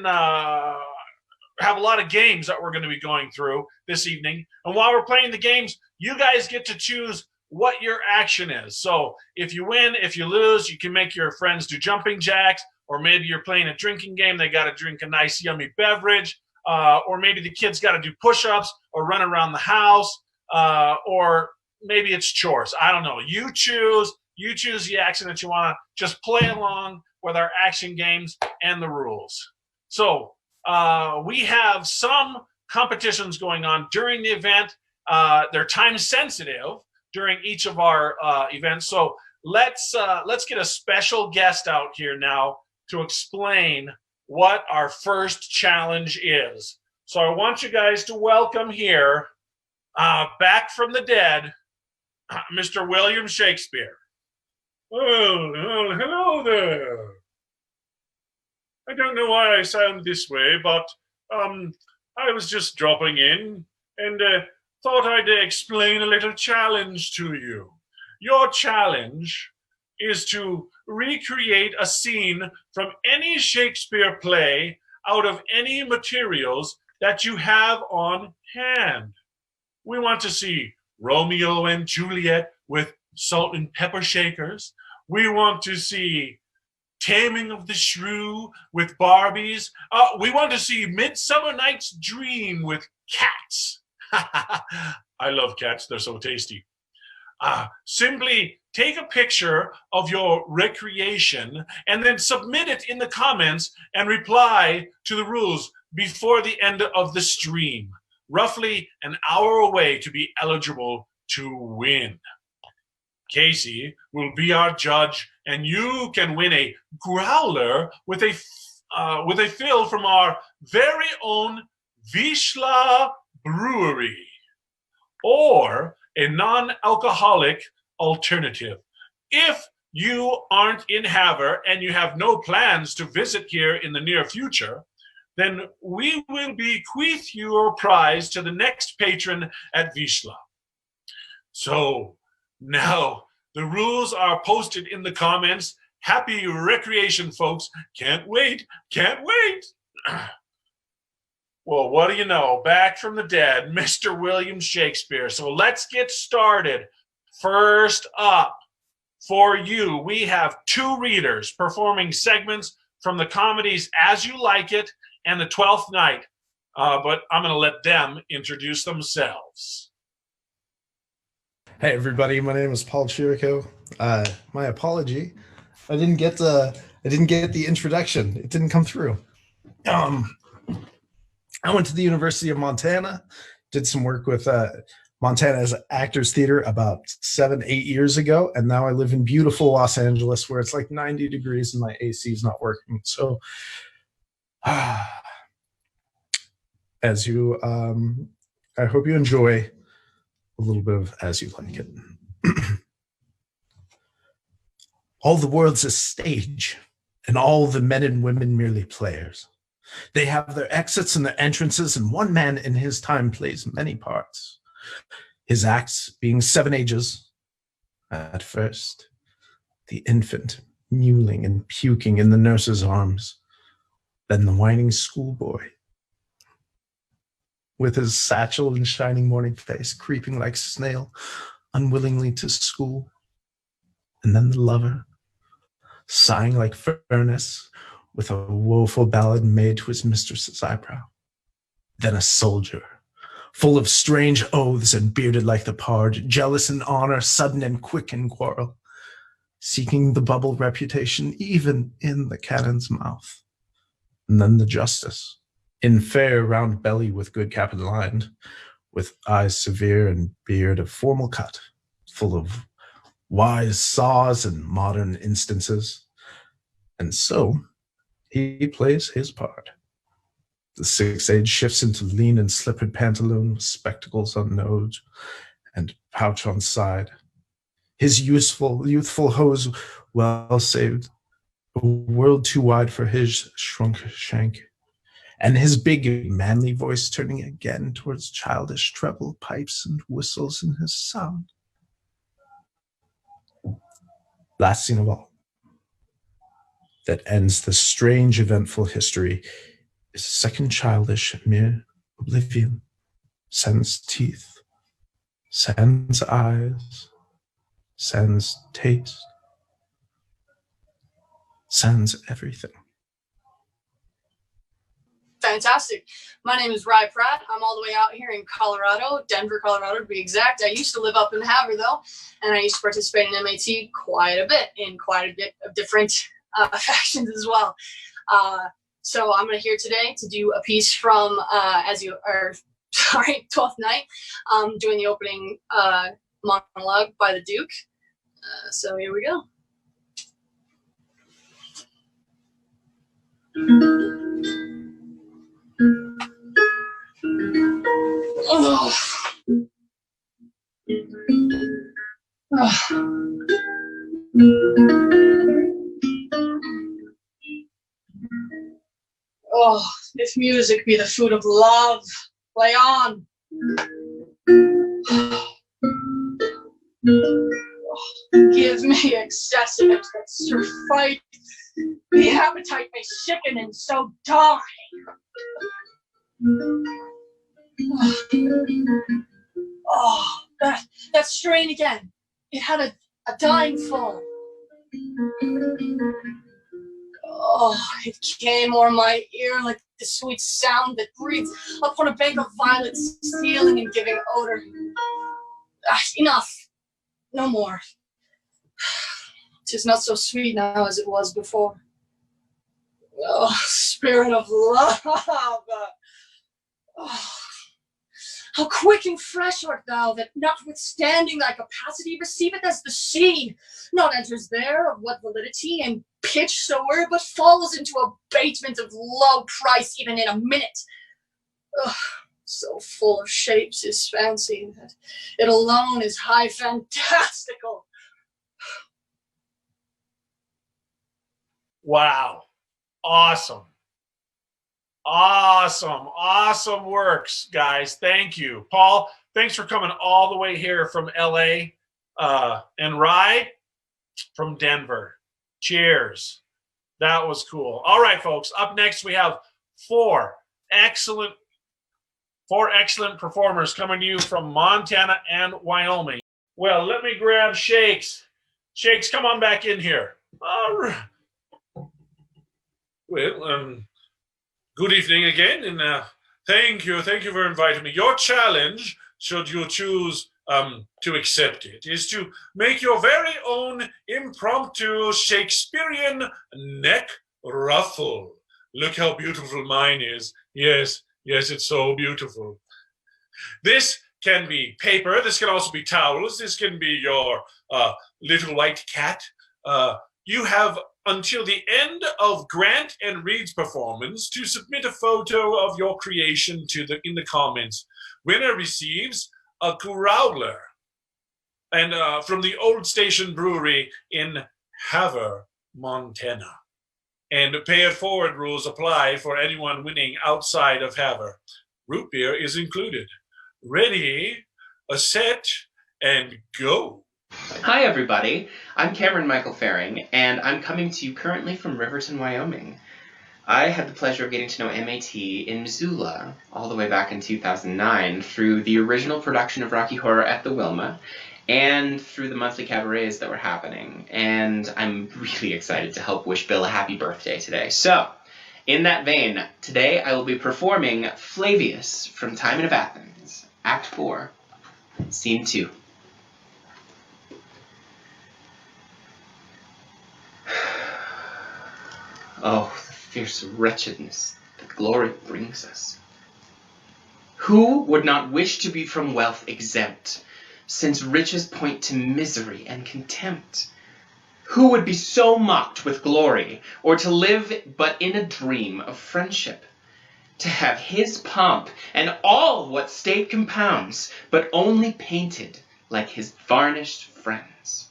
and have a lot of games that we're going to be going through this evening. And while we're playing the games, you guys get to choose what your action is. So if you win, if you lose, you can make your friends do jumping jacks, or maybe you're playing a drinking game. They got to drink a nice, yummy beverage, or maybe the kids got to do push-ups or run around the house, or maybe it's chores. I don't know. You choose. You choose the action that you want to just play along with our action games and the rules. So we have some competitions going on during the event. They're time sensitive during each of our events. So let's get a special guest out here now to explain what our first challenge is. So I want you guys to welcome here, back from the dead, Mr. William Shakespeare. Well, hello there. I don't know why I sound this way, but I was just dropping in and thought I'd explain a little challenge to you. Your challenge is to recreate a scene from any Shakespeare play out of any materials that you have on hand. We want to see Romeo and Juliet with salt and pepper shakers. We want to see Taming of the Shrew with Barbies. We want to see Midsummer Night's Dream with cats. I love cats. They're so tasty. Simply take a picture of your recreation and then submit it in the comments and reply to the rules before the end of the stream. Roughly an hour away to be eligible to win. Casey will be our judge, and you can win a growler with a fill from our very own Vishla Brewery, or a non-alcoholic alternative. If you aren't in Havre and you have no plans to visit here in the near future, then we will bequeath your prize to the next patron at Vishla. So now the rules are posted in the comments. Happy recreation, folks. Can't wait. Can't wait. Well, what do you know? Back from the dead, Mr. William Shakespeare. So let's get started. First up, for you, we have two readers performing segments from the comedies As You Like It and The Twelfth Night. But I'm going to let them introduce themselves. Hey everybody, my name is Paul Chirico. My apology, I didn't get the introduction. It didn't come through. I went to the University of Montana, did some work with Montana's Actors Theater about 7-8 years ago, and now I live in beautiful Los Angeles where it's like 90 degrees and my AC is not working. So, as you, I hope you enjoy a little bit of As You Like It. All the world's a stage, and all the men and women merely players. They have their exits and their entrances, and one man in his time plays many parts. His acts being 7 ages. At first, the infant mewling and puking in the nurse's arms. Then the whining schoolboy, with his satchel and shining morning face, creeping like snail, unwillingly to school. And then the lover, sighing like furnace, with a woeful ballad made to his mistress's eyebrow. Then a soldier, full of strange oaths and bearded like the pard, jealous in honor, sudden and quick in quarrel, seeking the bubble reputation even in the cannon's mouth. And then the justice, in fair round belly with good cap and lined, with eyes severe and beard of formal cut, full of wise saws and modern instances. And so he plays his part. The 6 age shifts into lean and slippered pantaloon, with spectacles on nose and pouch on side. His youthful hose well saved, a world too wide for his shrunk shank. And his big, manly voice turning again towards childish treble pipes and whistles in his sound. Last scene of all, that ends the strange, eventful history, is second childish mere oblivion, sans teeth, sans eyes, sans taste, sans everything. Fantastic. My name is Rye Pratt. I'm all the way out here in Colorado, Denver, Colorado to be exact. I used to live up in Havre though, and I used to participate in MAT quite a bit in quite a bit of different factions as well. So I'm here today to do a piece from Twelfth Night, doing the opening monologue by the Duke. So here we go. Oh. Oh, if music be the food of love, play on. Give me excessive that fight. The appetite may sicken and so die. Oh, that strain again. It had a dying fall. Oh, it came o'er my ear like the sweet sound that breathes upon a bank of violets, stealing and giving odor. Enough. No more. 'Tis not so sweet now as it was before. Oh, spirit of love. Oh, how quick and fresh art thou, that notwithstanding thy capacity receiveth as the sea, not enters there of what validity and pitch soever, but falls into abatement of low price even in a minute. Ugh, so full of shapes is fancy, that it alone is high fantastical. Wow. Awesome. Awesome works, guys. Thank you. Paul, thanks for coming all the way here from LA, and Rye from Denver. Cheers. That was cool. All right, folks. Up next, we have four excellent performers coming to you from Montana and Wyoming. Well, let me grab Shakes. Shakes, come on back in here. All right. Well, good evening again, and thank you for inviting me. Your challenge, should you choose to accept it, is to make your very own impromptu Shakespearean neck ruffle. Look how beautiful mine is. Yes, it's so beautiful. This can be paper. This can also be towels. This can be your little white cat. You have until the end of Grant and Reed's performance to submit a photo of your creation in the comments. Winner receives a growler and from the Old Station Brewery in Havre, Montana. And pay it forward rules apply for anyone winning outside of Havre. Root beer is included. Ready, set, and go. Hi, everybody. I'm Cameron Michael Faring, and I'm coming to you currently from Riverton, Wyoming. I had the pleasure of getting to know MAT in Missoula all the way back in 2009 through the original production of Rocky Horror at the Wilma and through the monthly cabarets that were happening. And I'm really excited to help wish Bill a happy birthday today. So, in that vein, today I will be performing Flavius from Timon of Athens, Act 4, Scene 2. Oh, the fierce wretchedness that glory brings us. Who would not wish to be from wealth exempt, since riches point to misery and contempt? Who would be so mocked with glory, or to live but in a dream of friendship? To have his pomp and all what state compounds, but only painted like his varnished friends.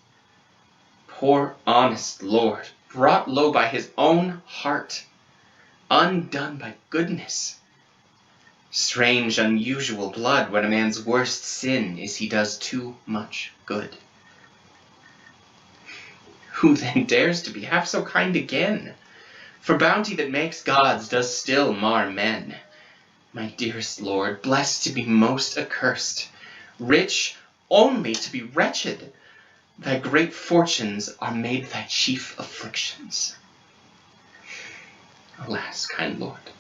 Poor honest lord, brought low by his own heart, undone by goodness. Strange, unusual blood when a man's worst sin is he does too much good. Who then dares to be half so kind again? For bounty that makes gods does still mar men. My dearest lord, blessed to be most accursed, rich only to be wretched, thy great fortunes are made thy chief afflictions. Alas, kind lord,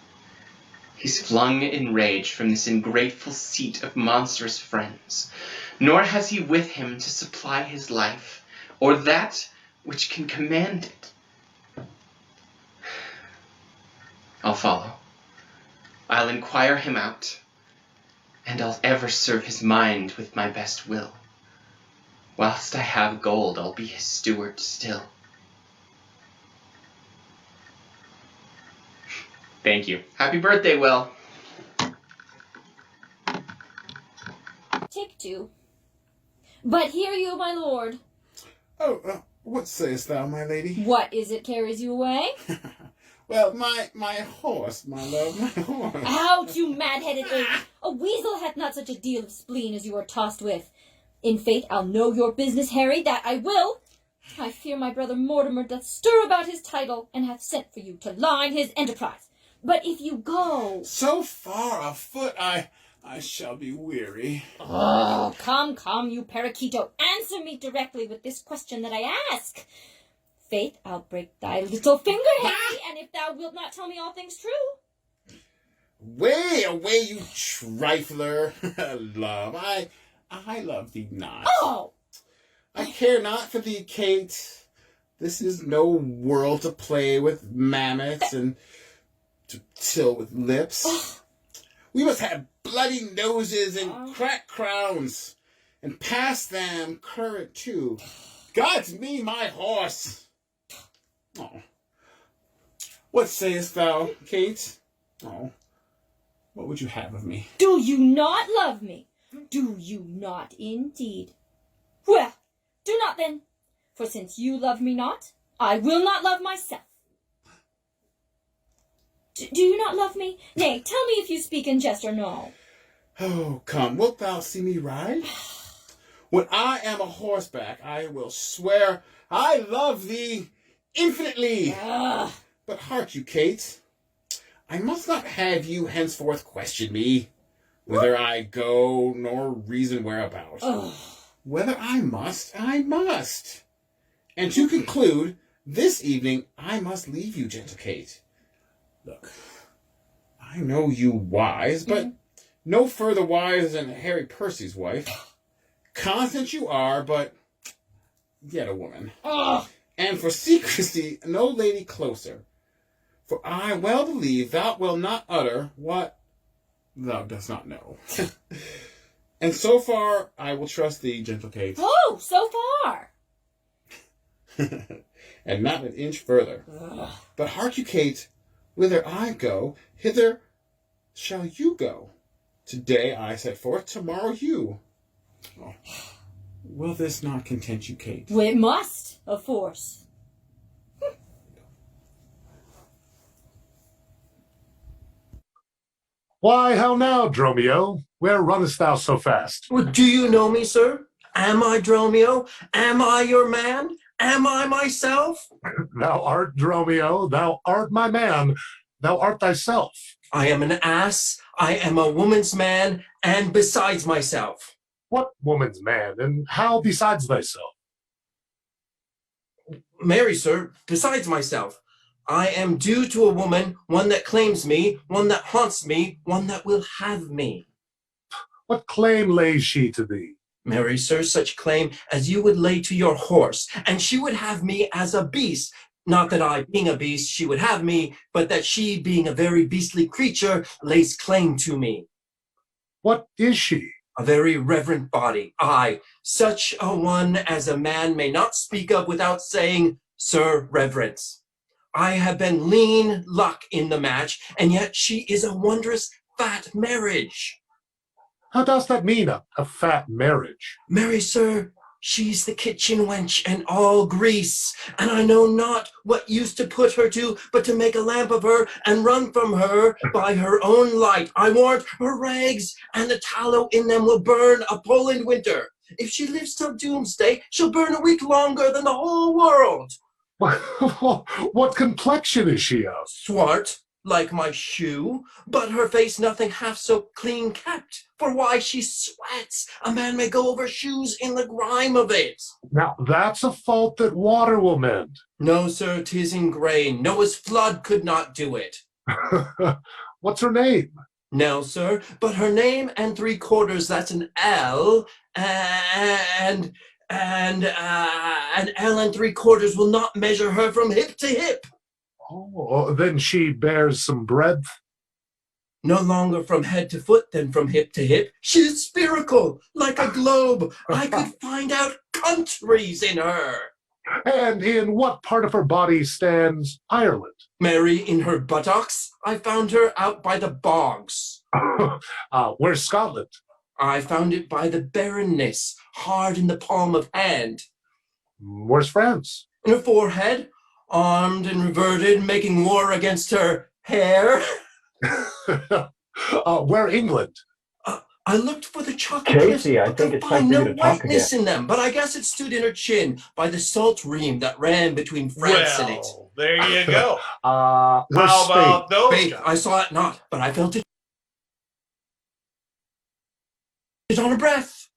he's flung in rage from this ingrateful seat of monstrous friends, nor has he with him to supply his life, or that which can command it. I'll follow. I'll inquire him out, and I'll ever serve his mind with my best will. Whilst I have gold, I'll be his steward still. Thank you. Happy birthday, Will. Take two. But hear you, my lord. Oh, what sayest thou, my lady? What is it carries you away? Well, my horse, my love, my horse. Out, you mad-headed ape! A weasel hath not such a deal of spleen as you are tossed with. In faith, I'll know your business, Harry, that I will. I fear my brother Mortimer doth stir about his title, and hath sent for you to line his enterprise. But if you go... So far afoot, I shall be weary. Oh, come, you parakeeto. Answer me directly with this question that I ask. Faith, I'll break thy little finger, Harry, and if thou wilt not tell me all things true. Way away, you trifler. Love, I love thee not. Oh! I care not for thee, Kate. This is no world to play with mammoths and to till with lips. Oh. We must have bloody noses and crack crowns, and pass them current too. God's me, my horse. Oh. What sayest thou, Kate? Oh. What would you have of me? Do you not love me? Do you not indeed? Well, do not then, for since you love me not, I will not love myself. Do you not love me? Nay, tell me if you speak in jest or no. Oh, come, wilt thou see me ride? When I am a horseback, I will swear I love thee infinitely. But hark you, Kate, I must not have you henceforth question me, whither I go, nor reason whereabout. Whether I must, I must. And to conclude, this evening I must leave you, gentle Kate. Look, I know you wise, but no further wise than Harry Percy's wife. Constant you are, but yet a woman. And for secrecy, no lady closer. For I well believe thou wilt not utter what thou dost not know. And so far, I will trust thee, gentle Kate. Oh, so far. And not an inch further. But hark you, Kate, whither I go, hither shall you go. Today I set forth, tomorrow you. Oh. Will this not content you, Kate? Well, it must, of force. Why, how now, Dromio? Where runnest thou so fast? Well, do you know me, sir? Am I Dromio? Am I your man? Am I myself? Thou art Dromio, thou art my man, thou art thyself. I am an ass, I am a woman's man, and besides myself. What woman's man, and how besides thyself? Marry, sir, besides myself. I am due to a woman, one that claims me, one that haunts me, one that will have me. What claim lays she to thee? Marry, sir, such claim as you would lay to your horse, and she would have me as a beast. Not that I, being a beast, she would have me, but that she, being a very beastly creature, lays claim to me. What is she? A very reverent body, aye, such a one as a man may not speak of without saying, Sir, reverence. I have been lean luck in the match, and yet she is a wondrous fat marriage. How does that mean, a fat marriage? Marry, sir, she's the kitchen wench and all grease, and I know not what use to put her to, but to make a lamp of her, and run from her by her own light. I warrant her rags and the tallow in them will burn a Poland winter. If she lives till doomsday, she'll burn a week longer than the whole world. What complexion is she of? Swart, like my shoe, but her face nothing half so clean kept. For why she sweats, a man may go over shoes in the grime of it. Now, that's a fault that water will mend. No, sir, 'tis in grain. Noah's flood could not do it. What's her name? No, sir, but her name and 3/4, that's an L, and an L and 3/4 will not measure her from hip to hip. Oh, then she bears some breadth. No longer from head to foot than from hip to hip. She is spherical, like a globe. I could find out countries in her. And in what part of her body stands Ireland? Mary in her buttocks. I found her out by the bogs. Where's Scotland? I found it by the barrenness, hard in the palm of hand. Where's France? In her forehead, armed and reverted, making war against her hair. Where England? I looked for the chocolate Casey, crisp, I but think could it's time find for you no to talk whiteness again. in them. But I guess it stood in her chin by the salt ream that ran between France and it. Well, there you go. Where's How Spain? about those Faith, guys? I saw it not, but I felt it on her breath.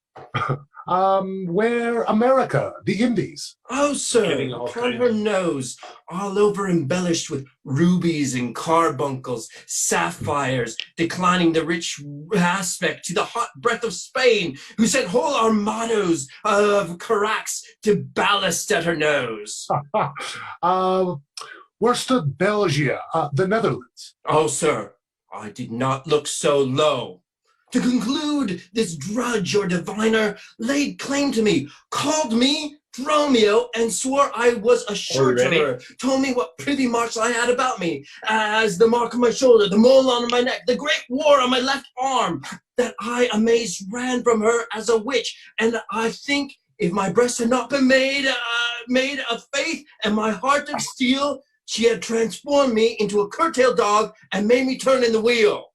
Where America? The Indies? Oh, sir, Getting all upon kinds her of- nose, all over embellished with rubies and carbuncles, sapphires, declining the rich aspect to the hot breath of Spain, who sent whole armados of carracks to ballast at her nose. Where stood Belgium? The Netherlands? Oh, sir, I did not look so low. To conclude, this drudge or diviner laid claim to me, called me Dromio, and swore I was a shorterer, told me what privy marks I had about me, as the mark on my shoulder, the mole on my neck, the great war on my left arm, that I amazed ran from her as a witch, and I think if my breast had not been made of faith and my heart of steel, she had transformed me into a curtail dog and made me turn in the wheel.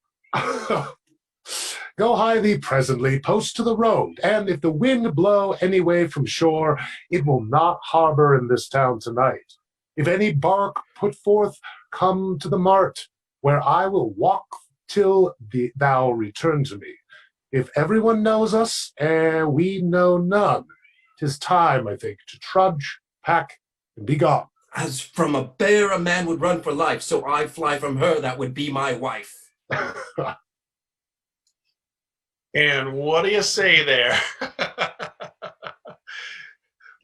Go hie thee presently, post to the road, and if the wind blow any way from shore, it will not harbor in this town tonight. If any bark put forth, come to the mart, where I will walk till thou return to me. If everyone knows us, and we know none, 'tis time, I think, to trudge, pack, and be gone. As from a bear a man would run for life, so I fly from her that would be my wife. And what do you say there?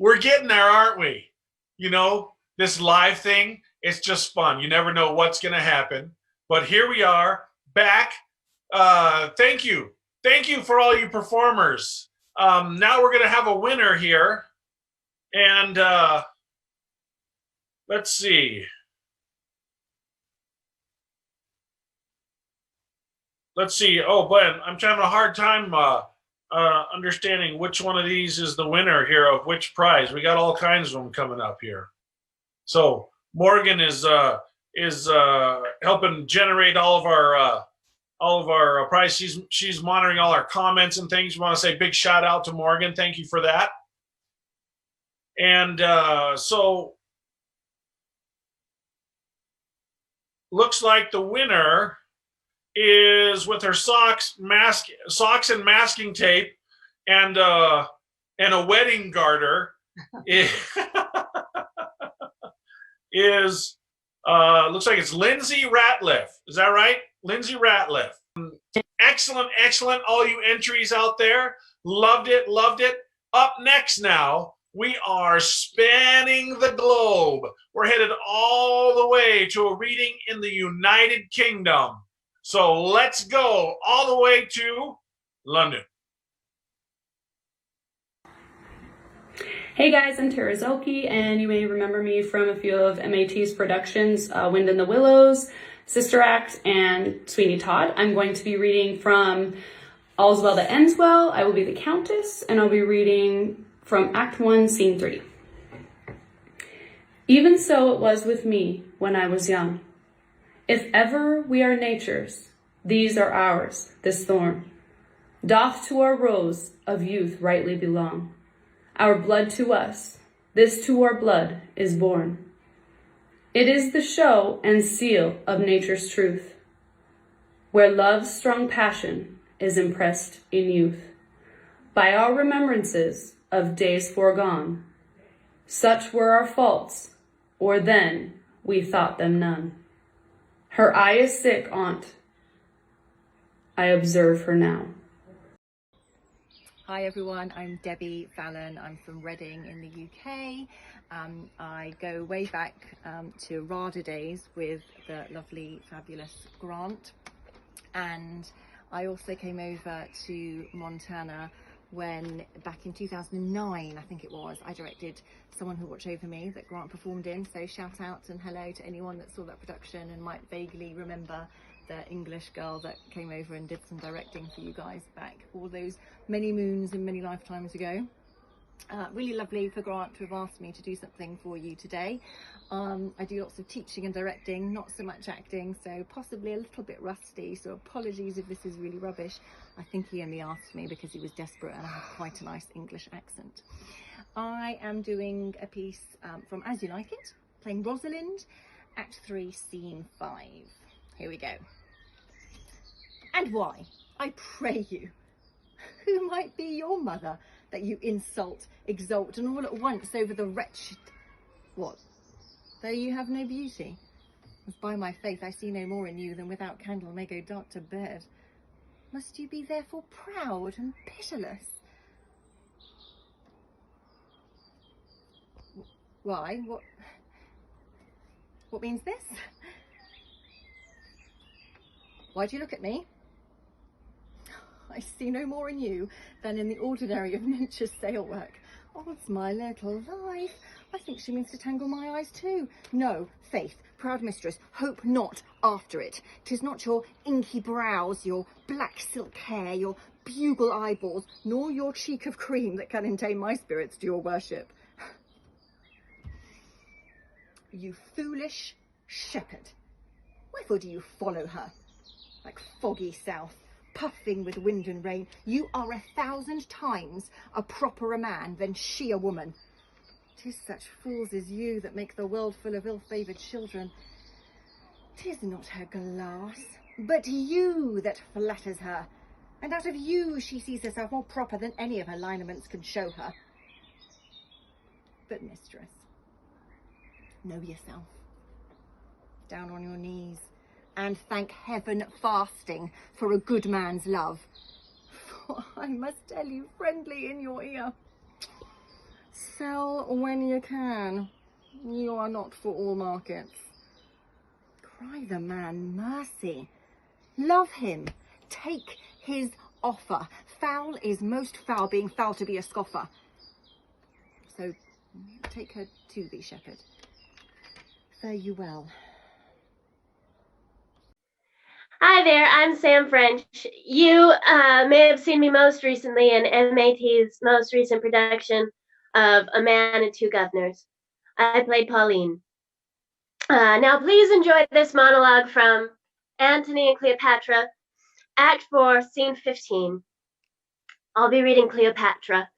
We're getting there, aren't we? You know, this live thing, it's just fun. You never know what's going to happen. But here we are, back. Thank you. Thank you for all you performers. Now we're going to have a winner here. And let's see. Let's see. Oh, Glenn, I'm having a hard time understanding which one of these is the winner here of which prize. We got all kinds of them coming up here. So Morgan is helping generate all of our prize. She's monitoring all our comments and things. We want to say big shout out to Morgan. Thank you for that. And so looks like the winner is with her socks and masking tape and a wedding garter is looks like it's Lindsay Ratliff. Is that right? Lindsay Ratliff. Excellent. All you entries out there. Loved it. Up next now, we are spanning the globe. We're headed all the way to a reading in the United Kingdom. So let's go all the way to London. Hey guys, I'm Tara Zelke, and you may remember me from a few of MAT's productions, Wind in the Willows, Sister Act, and Sweeney Todd. I'm going to be reading from All's Well That Ends Well. I will be the Countess, and I'll be reading from Act 1, Scene 3. Even so it was with me when I was young. If ever we are nature's, these are ours, this thorn. Doth to our rose of youth rightly belong. Our blood to us, this to our blood is born. It is the show and seal of nature's truth, where love's strong passion is impressed in youth by our remembrances of days foregone. Such were our faults, or then we thought them none. Her eye is sick on't, I observe her now. Hi everyone, I'm Debbie Fallon. I'm from Reading in the UK. I go way back to RADA days with the lovely, fabulous Grant. And I also came over to Montana when, back in 2009, I think it was, I directed Someone Who Watched Over Me that Grant performed in. So shout out and hello to anyone that saw that production and might vaguely remember the English girl that came over and did some directing for you guys back all those many moons and many lifetimes ago. Really lovely for Grant to have asked me to do something for you today. I do lots of teaching and directing, not so much acting, so possibly a little bit rusty, so apologies if this is really rubbish. I think he only asked me because he was desperate and I have quite a nice English accent. I am doing a piece from As You Like It, playing Rosalind, Act 3, Scene 5. Here we go. And why, I pray you, who might be your mother that you insult, exalt, and all at once over the wretched... What? Though you have no beauty? As by my faith I see no more in you than without candle may go dark to bed. Must you be therefore proud and pitiless? Why? What means this? Why do you look at me? I see no more in you than in the ordinary of nature's sail work. Odds my little life, I think she means to tangle my eyes too. No, faith, proud mistress, hope not after it. 'Tis not your inky brows, your black silk hair, your bugle eyeballs, nor your cheek of cream that can entain my spirits to your worship. You foolish shepherd, wherefore do you follow her? Like foggy south, puffing with wind and rain, you are 1,000 times a properer man than she a woman. 'Tis such fools as you that make the world full of ill-favoured children. 'Tis not her glass, but you that flatters her, and out of you she sees herself more proper than any of her lineaments can show her. But mistress, know yourself. Down on your knees, and thank heaven fasting for a good man's love. For I must tell you friendly in your ear, sell when you can. You are not for all markets. Cry the man mercy. Love him. Take his offer. Foul is most foul, being foul to be a scoffer. So take her to thee, shepherd. Fare you well. Hi there, I'm Sam French. You may have seen me most recently in MAT's most recent production of A Man and Two Governors. I played Pauline. Now please enjoy this monologue from Antony and Cleopatra, Act 4, Scene 15. I'll be reading Cleopatra.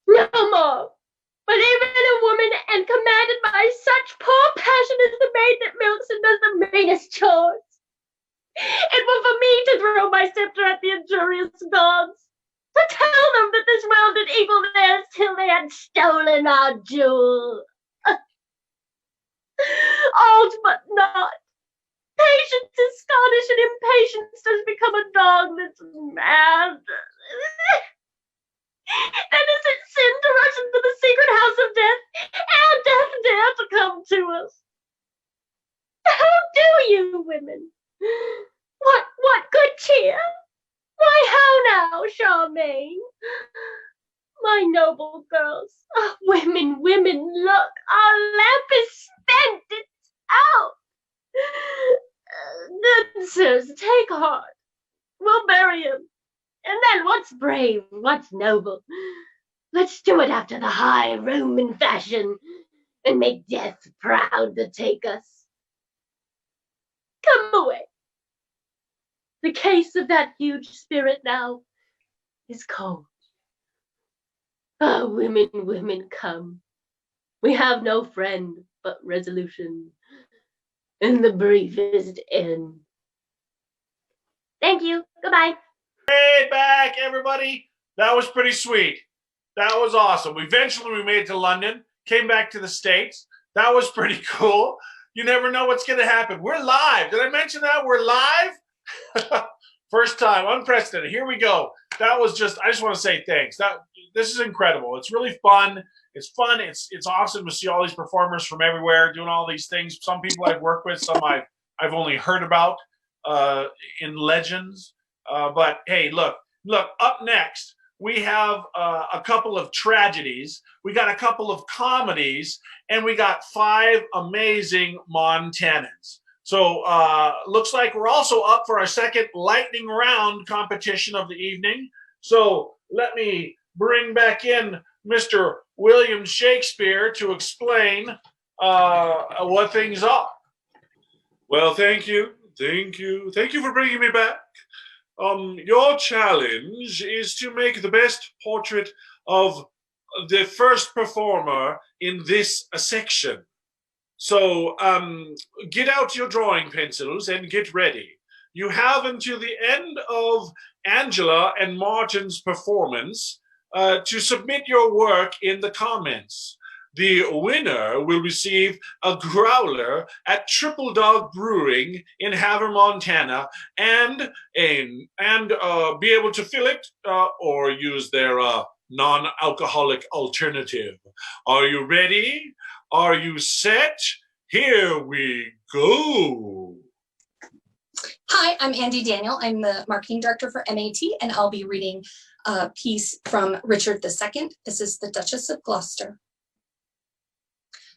No more! But even a woman, and commanded by such poor passion as the maid that milks and does the meanest chores. It were for me to throw my scepter at the injurious gods, to tell them that this world did equal theirs till they had stolen our jewel. Alt but not. Patience is Scottish, and impatience does become a dog that's mad. Then is it sin to rush into the secret house of death, and death dare to come to us? How do you, women? What good cheer? Why, how now, Charmaine? My noble girls, oh, women, look, our lamp is spent, it's out. Good sirs, take heart, we'll bury him. And then what's brave, what's noble? Let's do it after the high Roman fashion, and make death proud to take us. Come away. The case of that huge spirit now is cold. Ah, women, women, come. We have no friend but resolution, and the briefest end. Thank you. Goodbye. Hey, back, everybody. That was pretty sweet. That was awesome. Eventually, we made it to London, came back to the States. That was pretty cool. You never know what's going to happen. We're live. Did I mention that? We're live? First time, unprecedented. Here we go. That was just, I just want to say thanks. This is incredible. It's really fun. It's fun. It's awesome to see all these performers from everywhere doing all these things. Some people I've worked with, some I've only heard about in legends. But hey, look, up next, we have a couple of tragedies, we got a couple of comedies, and we got 5 amazing Montanans. So looks like we're also up for our second lightning round competition of the evening. So let me bring back in Mr. William Shakespeare to explain what things are. Well, thank you for bringing me back. Your challenge is to make the best portrait of the first performer in this section. So get out your drawing pencils and get ready. You have until the end of Angela and Martin's performance to submit your work in the comments. The winner will receive a growler at Triple Dog Brewing in Havre, Montana, and be able to fill it or use their non-alcoholic alternative. Are you ready? Are you set? Here we go. Hi, I'm Andy Daniel. I'm the marketing director for MAT, and I'll be reading a piece from Richard II. This is the Duchess of Gloucester.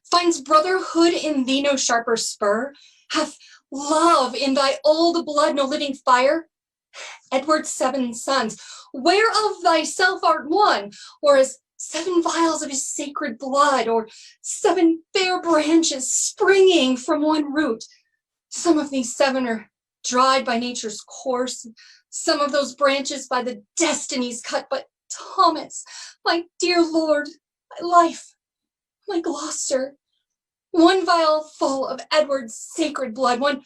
Finds brotherhood in thee no sharper spur? Hath love in thy old blood no living fire? Edward's 7 sons, whereof thyself art one, or as 7 vials of his sacred blood, or 7 fair branches springing from one root. Some of these 7 are dried by nature's course, some of those branches by the destinies cut, but Thomas, my dear lord, my life, my Gloucester, 1 vial full of Edward's sacred blood, 1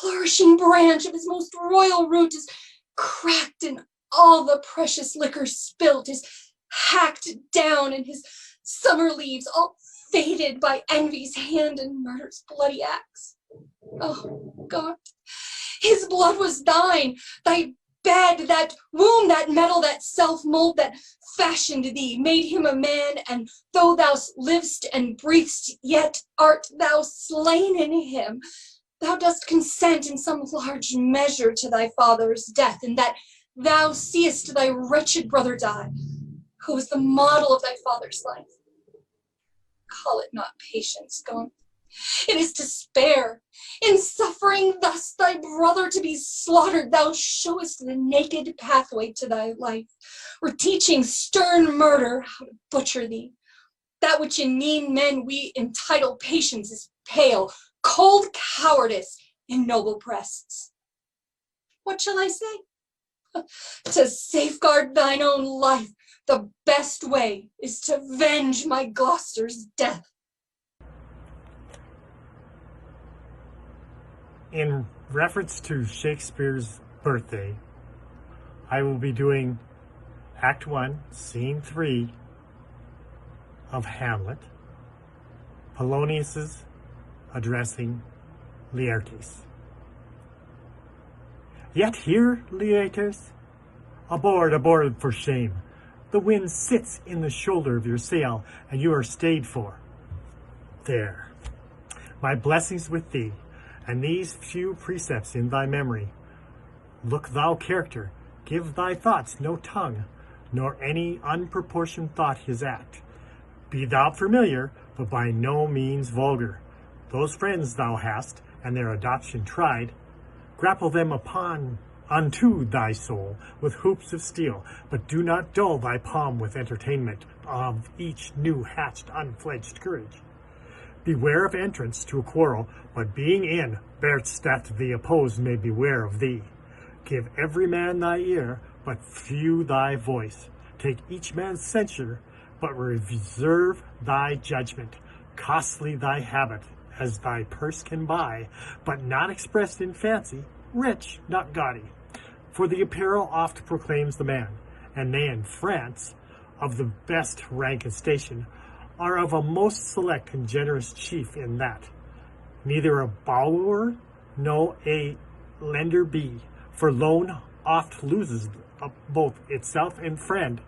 flourishing branch of his most royal root is cracked, and all the precious liquor spilt is hacked down, and his summer leaves all faded by envy's hand and murder's bloody axe. Oh, God, his blood was thine, thy bed, that womb, that metal, that self-mold that fashioned thee, made him a man, and though thou livest and breathest, yet art thou slain in him. Thou dost consent in some large measure to thy father's death, and that thou seest thy wretched brother die, who was the model of thy father's life. Call it not patience, Gaunt. It is despair. In suffering thus thy brother to be slaughtered, thou showest the naked pathway to thy life, or teaching stern murder how to butcher thee. That which in mean men we entitle patience is pale, cold cowardice in noble breasts. What shall I say? To safeguard thine own life, the best way is to venge my Gloucester's death. In reference to Shakespeare's birthday, I will be doing Act 1, Scene 3 of Hamlet, Polonius's addressing Laertes. Yet here, Laertes, aboard, aboard for shame. The wind sits in the shoulder of your sail, and you are stayed for. There. My blessings with thee, and these few precepts in thy memory. Look thou character, give thy thoughts no tongue, nor any unproportioned thought his act. Be thou familiar, but by no means vulgar. Those friends thou hast, and their adoption tried, grapple them unto thy soul with hoops of steel, but do not dull thy palm with entertainment of each new hatched unfledged courage. Beware of entrance to a quarrel, but being in, bear'st that the opposed may beware of thee. Give every man thy ear, but few thy voice. Take each man's censure but reserve thy judgment, costly thy habit, as thy purse can buy, but not expressed in fancy, rich, not gaudy. For the apparel oft proclaims the man, and they in France, of the best rank and station, are of a most select and generous chief in that. Neither a borrower, no a lender be, for loan oft loses both itself and friend,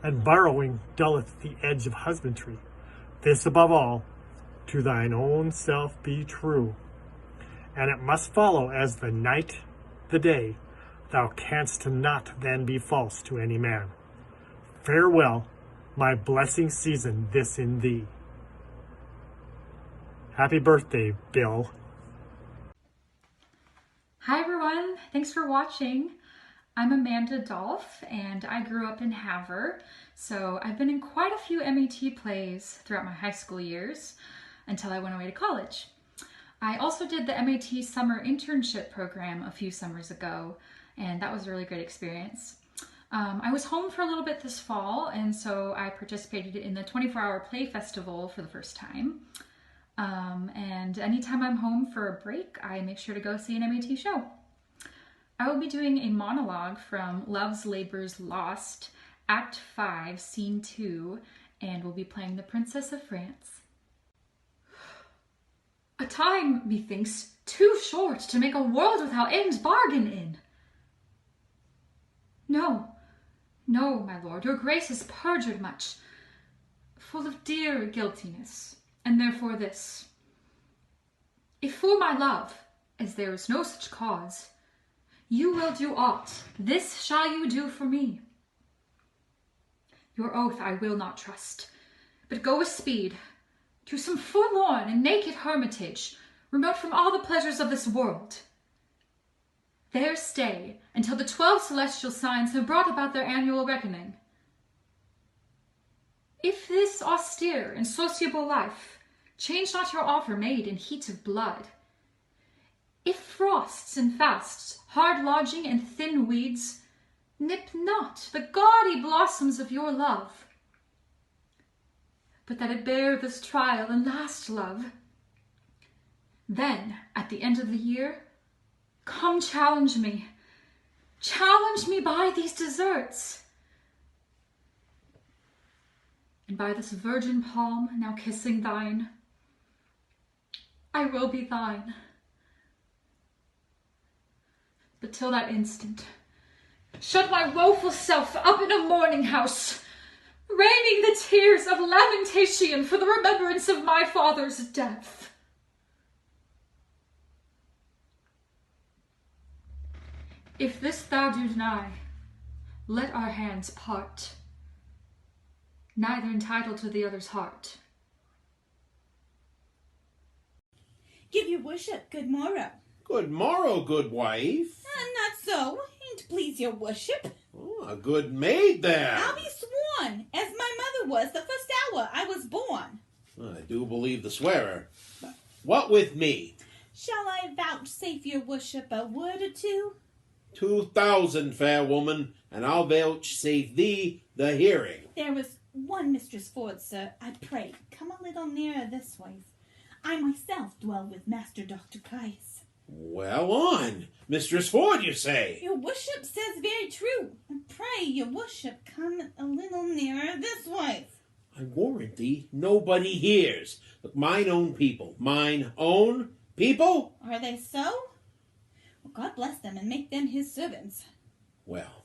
and borrowing dulleth the edge of husbandry. This above all, to thine own self be true, and it must follow as the night the day, thou canst not then be false to any man. Farewell, my blessing season this in thee. Happy birthday, Bill. Hi everyone, thanks for watching. I'm Amanda Dolph and I grew up in Havre, so I've been in quite a few MAT plays throughout my high school years until I went away to college. I also did the MAT summer internship program a few summers ago, and that was a really great experience. I was home for a little bit this fall, and so I participated in the 24-hour play festival for the first time. And anytime I'm home for a break, I make sure to go see an MAT show. I will be doing a monologue from Love's Labour's Lost, Act 5, Scene 2, and we'll be playing the Princess of France. A time, methinks, too short to make a world without end bargain in. No, no, my lord, your grace is perjured much, full of dear guiltiness, and therefore this. If for my love, as there is no such cause, you will do aught, this shall you do for me. Your oath I will not trust, but go with speed to some forlorn and naked hermitage, remote from all the pleasures of this world. There stay until the 12 celestial signs have brought about their annual reckoning. If this austere and sociable life change not your offer made in heat of blood, if frosts and fasts, hard lodging and thin weeds nip not the gaudy blossoms of your love, but that it bear this trial and last love, then at the end of the year, come challenge me by these deserts, and by this virgin palm now kissing thine, I will be thine. But till that instant, shut my woeful self up in a mourning house, raining the tears of lamentation for the remembrance of my father's death. If this thou do deny, let our hands part, neither entitled to the other's heart. Give your worship good morrow. Good morrow, good wife. Not so, and please your worship. Oh, a good maid there. I'll be sworn, as my mother was the first hour I was born. I do believe the swearer. What with me? Shall I vouchsafe your worship a word or two? 2,000, fair woman, and I'll vouchsafe thee the hearing. There was one Mistress Ford, sir. I pray, come a little nearer this way. I myself dwell with Master Dr. Caius. Well on. Mistress Ford, you say? Your worship says very true. And pray, your worship, come a little nearer this way. I warrant thee, nobody hears. Look, mine own people. Mine own people? Are they so? Well, God bless them and make them his servants. Well,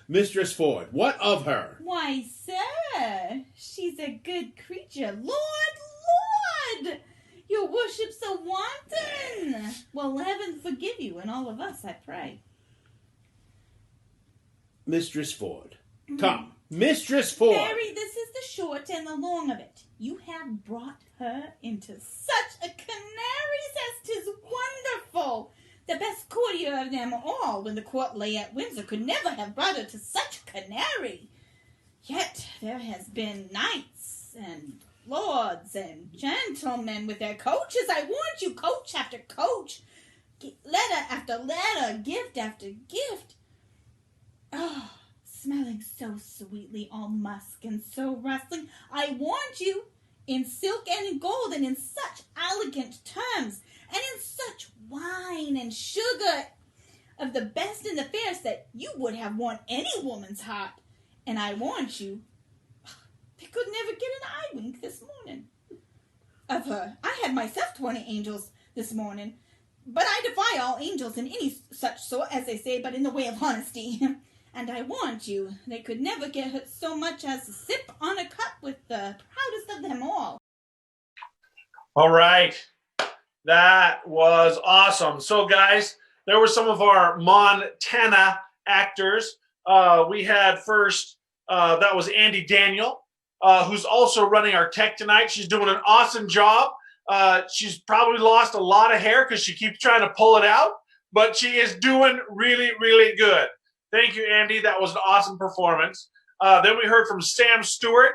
Mistress Ford, what of her? Why, sir, she's a good creature. Lord! Your worship's so wanton. Well, heaven forgive you and all of us, I pray. Mistress Ford, come. Mistress Ford! Mary, this is the short and the long of it. You have brought her into such a canary's nest. 'Tis wonderful. The best courtier of them all, when the court lay at Windsor, could never have brought her to such a canary. Yet there has been knights and lords and gentlemen with their coaches. I warrant you, coach after coach, letter after letter, gift after gift. Oh, smelling so sweetly, all musk and so rustling. I warned you, in silk and in gold, and in such elegant terms, and in such wine and sugar of the best and the fairest, that you would have won any woman's heart. And I warned you, they could never get an eye wink this morning of her. I had myself 20 angels this morning, but I defy all angels in any such sort, as they say, but in the way of honesty. And I warned you, they could never get her so much as a sip on a cup with the proudest of them all. All right. That was awesome. So, guys, there were some of our Montana actors. We had first, that was Andy Daniel, who's also running our tech tonight. She's doing an awesome job. She's probably lost a lot of hair because she keeps trying to pull it out, but she is doing really, really good. Thank you, Andy. That was an awesome performance. Then we heard from Sam Stewart.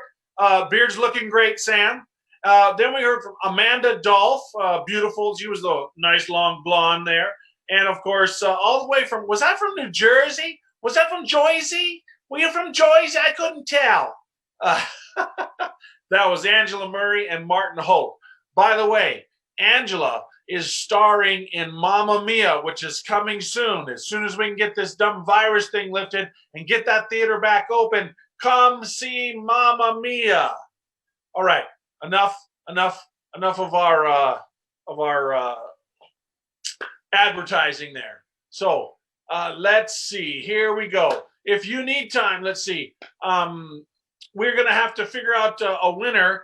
Beard's looking great, Sam. Then we heard from Amanda Dolph. Beautiful. She was the nice long blonde there. And, of course, all the way from, was that from New Jersey? Was that from Jersey? Were you from Jersey? I couldn't tell. That was Angela Murray and Martin Hope. By the way, Angela is starring in Mamma Mia, which is coming soon. As soon as we can get this dumb virus thing lifted and get that theater back open, come see Mamma Mia. All right, enough of our advertising there. So let's see. Here we go. If you need time, let's see. We're going to have to figure out a winner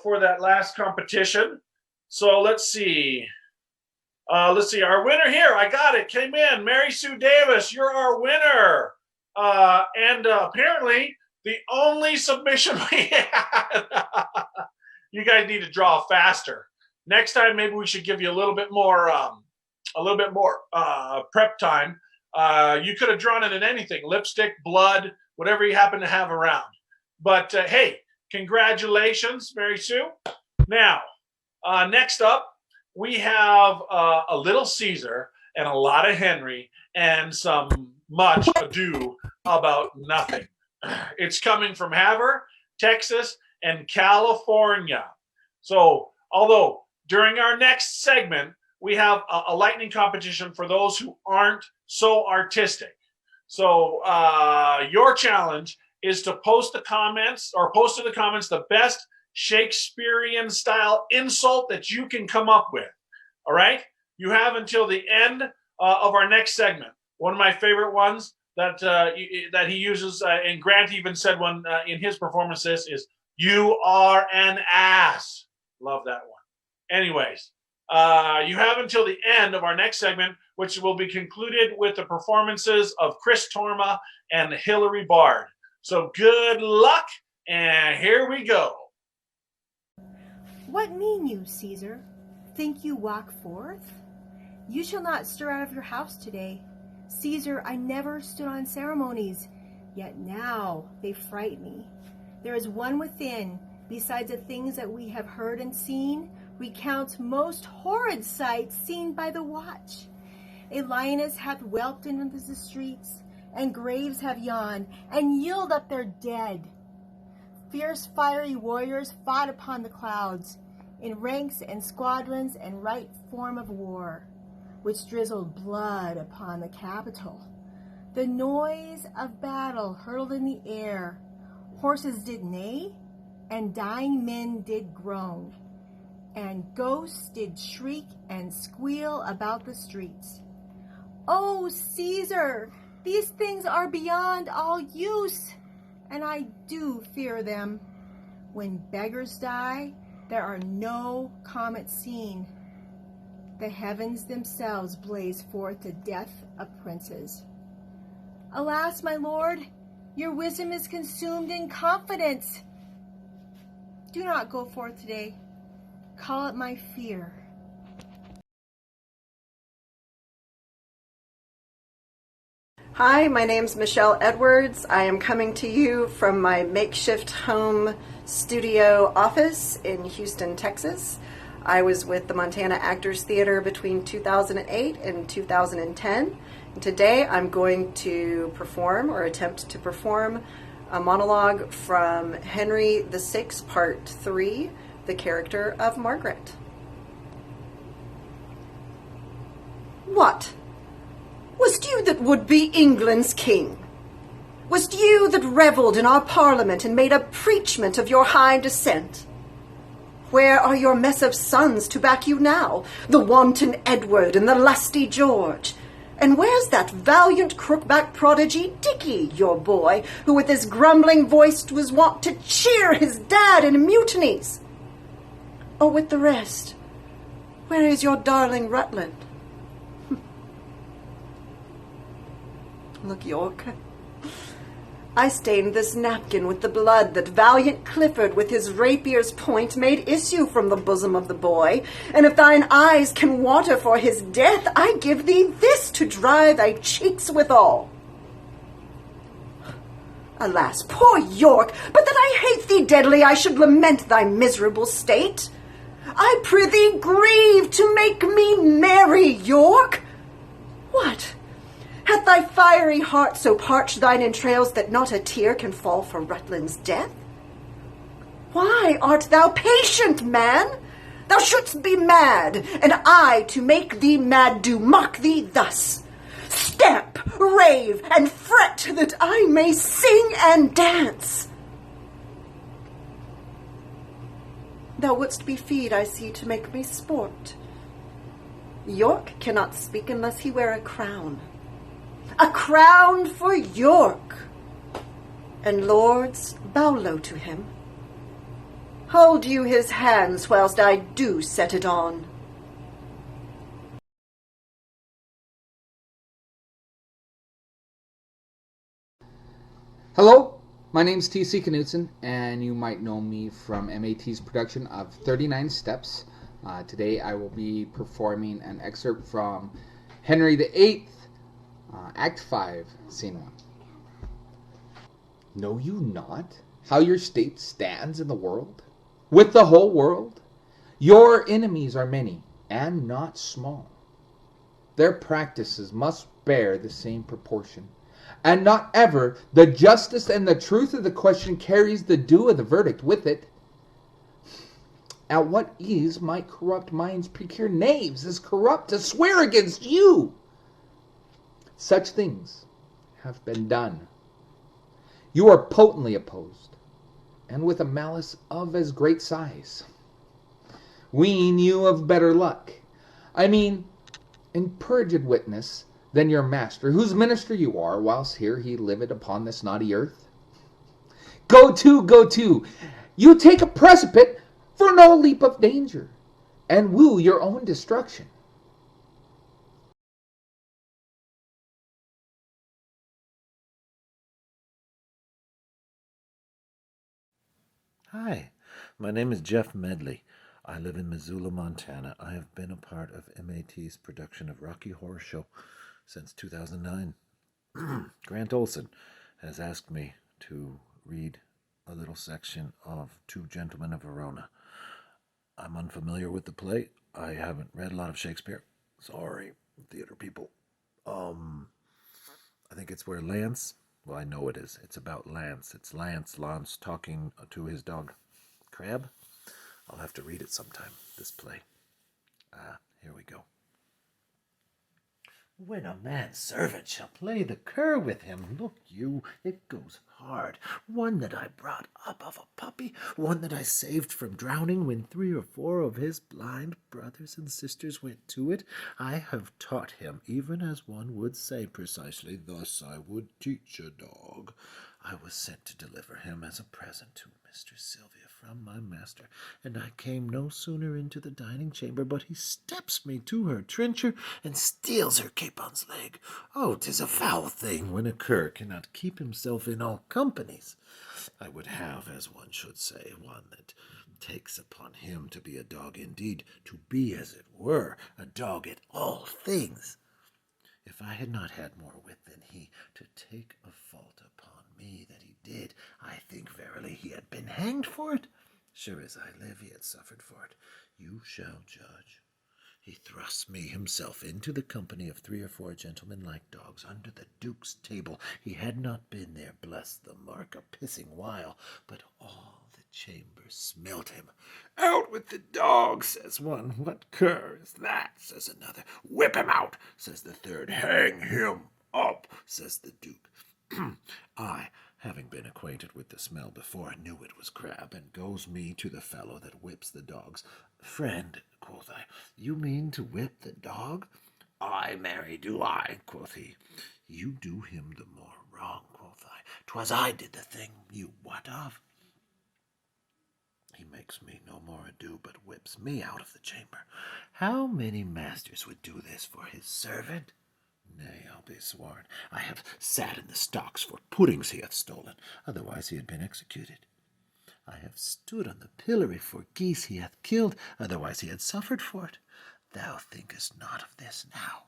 for that last competition. So let's see. Our winner here, I got it, came in. Mary Sue Davis, you're our winner. And apparently the only submission we had. You guys need to draw faster. Next time, maybe we should give you a little bit more prep time. You could have drawn it in anything, lipstick, blood, whatever you happen to have around. But hey, congratulations, Mary Sue. Now, next up, we have a Little Caesar and a lot of Henry and some much ado about nothing. It's coming from Havre, Texas, and California. So, although during our next segment, we have a lightning competition for those who aren't so artistic. So, your challenge is to post in the comments the best Shakespearean style insult that you can come up with. All right? You have until the end of our next segment. One of my favorite ones that he uses, and Grant even said one in his performances, is "You are an ass." Love that one. Anyways, you have until the end of our next segment, which will be concluded with the performances of Chris Torma and Hillary Bard. So good luck, and here we go. What mean you, Caesar? Think you walk forth? You shall not stir out of your house today. Caesar, I never stood on ceremonies, yet now they fright me. There is one within, besides the things that we have heard and seen, recounts most horrid sights seen by the watch. A lioness hath whelped into the streets, and graves have yawned, and yield up their dead. Fierce fiery warriors fought upon the clouds, in ranks and squadrons and right form of war, which drizzled blood upon the Capitol. The noise of battle hurtled in the air, horses did neigh, and dying men did groan, and ghosts did shriek and squeal about the streets. O Caesar, these things are beyond all use, and I do fear them. When beggars die, there are no comets seen. The heavens themselves blaze forth the death of princes. Alas, my lord, your wisdom is consumed in confidence. Do not go forth today. Call it my fear. Hi, my name's Michelle Edwards. I am coming to you from my makeshift home studio office in Houston, Texas. I was with the Montana Actors Theater between 2008 and 2010. And today I'm going to perform, or attempt to perform, a monologue from Henry VI, Part 3, the character of Margaret. What? Was't you that would be England's king? Was't you that revelled in our parliament and made a preachment of your high descent? Where are your mess of sons to back you now, the wanton Edward and the lusty George? And where's that valiant crookback prodigy Dicky, your boy, who with his grumbling voice was wont to cheer his dad in mutinies? Or with the rest, where is your darling Rutland? Look, York, I stained this napkin with the blood that valiant Clifford with his rapier's point made issue from the bosom of the boy, and if thine eyes can water for his death, I give thee this to dry thy cheeks withal. Alas, poor York, but that I hate thee deadly, I should lament thy miserable state. I prithee grieve to make me merry, York. What? Hath thy fiery heart so parched thine entrails that not a tear can fall for Rutland's death? Why art thou patient, man? Thou shouldst be mad, and I, to make thee mad, do mock thee thus. Stamp, rave, and fret, that I may sing and dance. Thou wouldst be feed, I see, to make me sport. York cannot speak unless he wear a crown. A crown for York! And lords, bow low to him. Hold you his hands whilst I do set it on. Hello, my name's T.C. Knutson, and you might know me from MAT's production of 39 Steps. Today I will be performing an excerpt from Henry VIII, Act 5, Scene 1. Know you not how your state stands in the world? With the whole world? Your enemies are many, and not small. Their practices must bear the same proportion, and not ever the justice and the truth of the question carries the due of the verdict with it. At what ease might corrupt minds procure knaves as corrupt to swear against you? Such things have been done. You are potently opposed, and with a malice of as great size. Ween you of better luck, I mean, in perjured witness, than your master, whose minister you are, whilst here he liveth upon this naughty earth. Go to, you take a precipice for no leap of danger, and woo your own destruction. Hi, my name is Jeff Medley. I live in Missoula, Montana. I have been a part of MAT's production of Rocky Horror Show since 2009. Grant Olson has asked me to read a little section of Two Gentlemen of Verona. I'm unfamiliar with the play. I haven't read a lot of Shakespeare. Sorry, theater people. I think it's where Lance... Well, I know it is. It's about Lance. It's Lance talking to his dog, Crab. I'll have to read it sometime, this play. Here we go. When a man's servant shall play the cur with him, look you, it goes hard. One that I brought up of a puppy, one that I saved from drowning when 3 or 4 of his blind brothers and sisters went to it, I have taught him, even as one would say precisely, thus I would teach a dog. I was sent to deliver him as a present to Mistress Sylvia from my master, and I came no sooner into the dining chamber, but he steps me to her trencher, and steals her capon's leg. Oh, 'tis a foul thing when a cur cannot keep himself in all companies. I would have, as one should say, one that takes upon him to be a dog indeed, to be, as it were, a dog at all things. If I had not had more wit than he to take a fault upon me that he did, I think verily he had been hanged for it. Sure as I live, he had suffered for it. You shall judge. He thrusts me himself into the company of 3 or 4 gentlemen like dogs under the Duke's table. He had not been there, bless the mark, a pissing while, but all the chamber smelt him. Out with the dog, says one. What cur is that, says another. Whip him out, says the third. Hang him up, says the Duke. I, having been acquainted with the smell before, knew it was crab, and goes me to the fellow that whips the dogs. Friend, quoth I, you mean to whip the dog? Ay, marry, do I, quoth he. You do him the more wrong, quoth I. 'Twas I did the thing, you what of? He makes me no more ado, but whips me out of the chamber. How many masters would do this for his servant? Nay, I'll be sworn, I have sat in the stocks for puddings he hath stolen, otherwise he had been executed. I have stood on the pillory for geese he hath killed, otherwise he had suffered for it. Thou thinkest not of this now.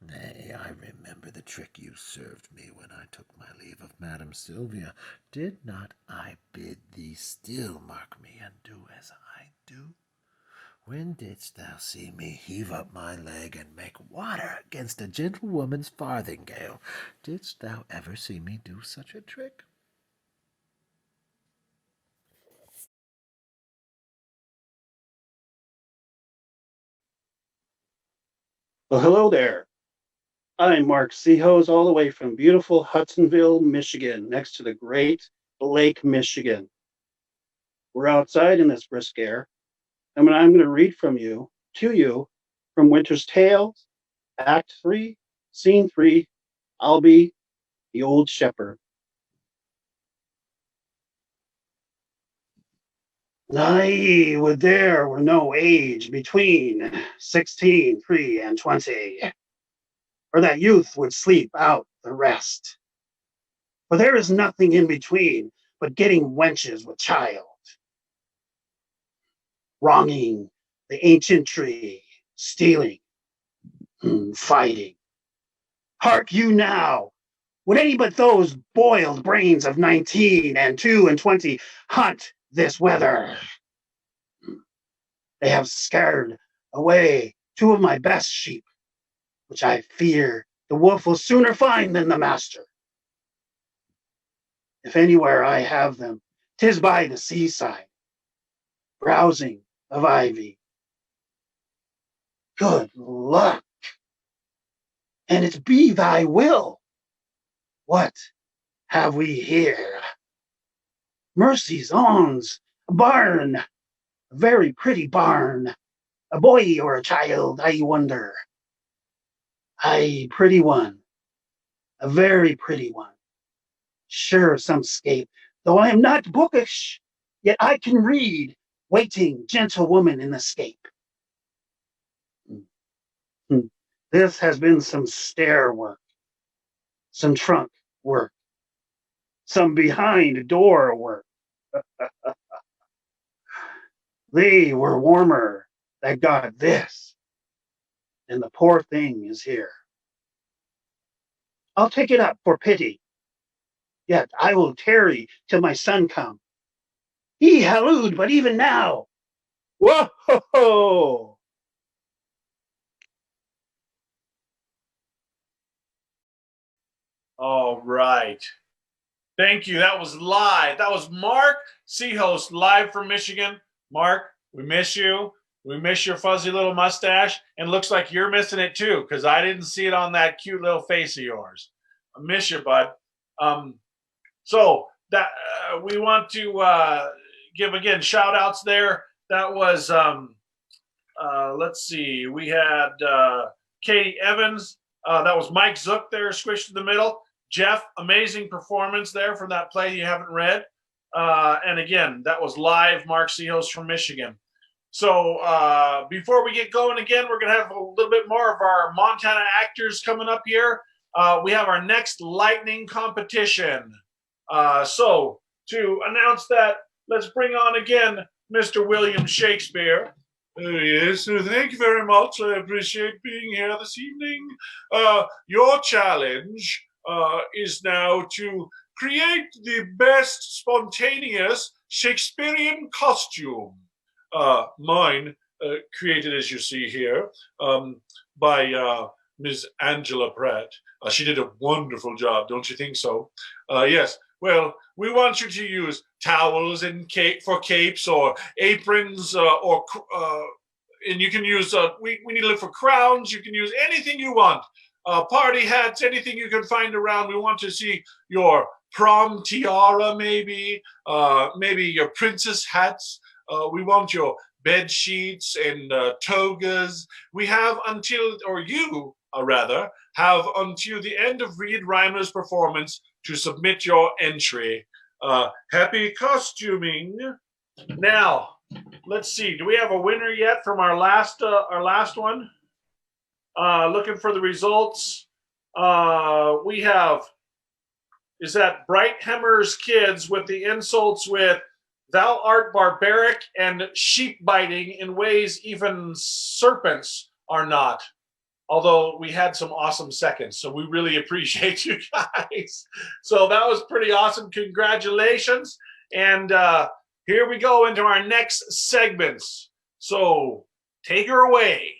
Nay, I remember the trick you served me when I took my leave of Madam Sylvia. Did not I bid thee still mark me and do as I do? When didst thou see me heave up my leg and make water against a gentlewoman's farthingale? Didst thou ever see me do such a trick? Well, hello there. I'm Mark Seahose, all the way from beautiful Hudsonville, Michigan, next to the great Lake Michigan. We're outside in this brisk air, and I'm going to read to you, from Winter's Tales, Act 3, Scene 3. I'll be the old shepherd. There were no age between 16, 3, and 20, or that youth would sleep out the rest. For there is nothing in between but getting wenches with child, wronging the ancient tree, stealing, fighting. Hark you now, would any but those boiled brains of 19 and 2 and 20 hunt this weather? They have scared away 2 of my best sheep, which I fear the wolf will sooner find than the master. If anywhere I have them, 'tis by the seaside, browsing of ivy. Good luck, and it be thy will. What have we here? Mercy's awns, a barn, a very pretty barn. A boy or a child, I wonder. Aye, pretty one, a very pretty one. Sure, some scape, though I am not bookish, yet I can read, waiting gentlewoman in the scape. This has been some stair work, some trunk work, some behind door work. They were warmer that got this, and the poor thing is here. I'll take it up for pity, yet I will tarry till my son come. He hallooed, but even now, whoa! All right. Thank you. That was live. That was Mark Seahose live from Michigan. Mark, we miss you. We miss your fuzzy little mustache. And looks like you're missing it too, because I didn't see it on that cute little face of yours. I miss you, bud. So that we want to give again shout outs there. That was let's see, we had Katie Evans. That was Mike Zook there, squished in the middle. Jeff, amazing performance there from that play you haven't read. And again, that was live Mark Seahose from Michigan. So before we get going again, we're going to have a little bit more of our Montana actors coming up here. We have our next lightning competition. So to announce that, let's bring on again Mr. William Shakespeare. Yes, thank you very much. I appreciate being here this evening. Your challenge is now to create the best spontaneous Shakespearean costume. Mine, created as you see here, by Ms. Angela Pratt. She did a wonderful job, don't you think so? Yes. Well, we want you to use towels and for capes or aprons and you can use, we need to look for crowns. You can use anything you want. Party hats, anything you can find around. We want to see your prom tiara, maybe your princess hats. We want your bed sheets and togas. We have until, or you rather, have until the end of Reed Reimer's performance to submit your entry. Happy costuming. Now, let's see. Do we have a winner yet from our last one? Looking for the results. We have, is that Bright Hemmer's Kids with the insults with "Thou art barbaric and sheep biting in ways even serpents are not." Although we had some awesome seconds, so we really appreciate you guys. So that was pretty awesome. Congratulations. And here we go into our next segments. So take her away.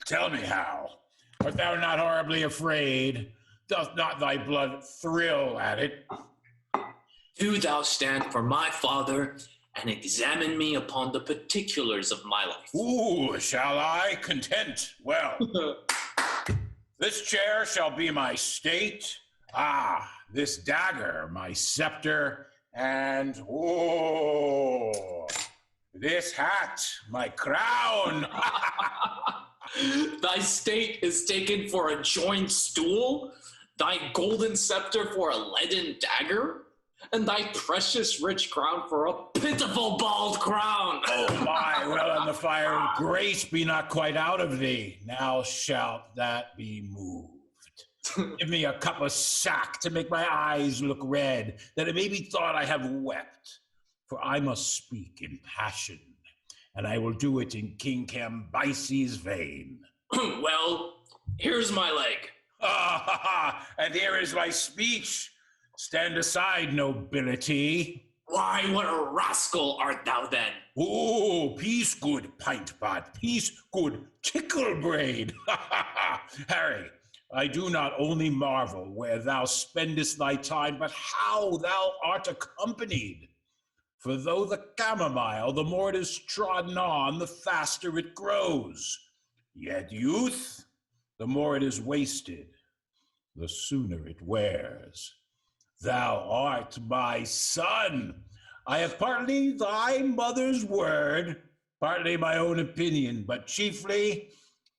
Tell me how. Art thou not horribly afraid? Doth not thy blood thrill at it? Do thou stand for my father and examine me upon the particulars of my life. Ooh, shall I? Content. Well, this chair shall be my state. This dagger my scepter. And, this hat my crown. Thy state is taken for a joined stool, thy golden scepter for a leaden dagger, and thy precious rich crown for a pitiful bald crown. Oh my, well on the fire of grace be not quite out of thee. Now shalt that be moved. Give me a cup of sack to make my eyes look red, that it may be thought I have wept. For I must speak in passion, and I will do it in King Cambyses' vein. Well, here's my leg. And here is my speech. Stand aside, nobility. Why, what a rascal art thou then? Ooh, peace, good pint pot. Peace, good tickle braid. Harry, I do not only marvel where thou spendest thy time, but how thou art accompanied. For though the chamomile, the more it is trodden on, the faster it grows. Yet youth, the more it is wasted, the sooner it wears. Thou art my son. I have partly thy mother's word, partly my own opinion, but chiefly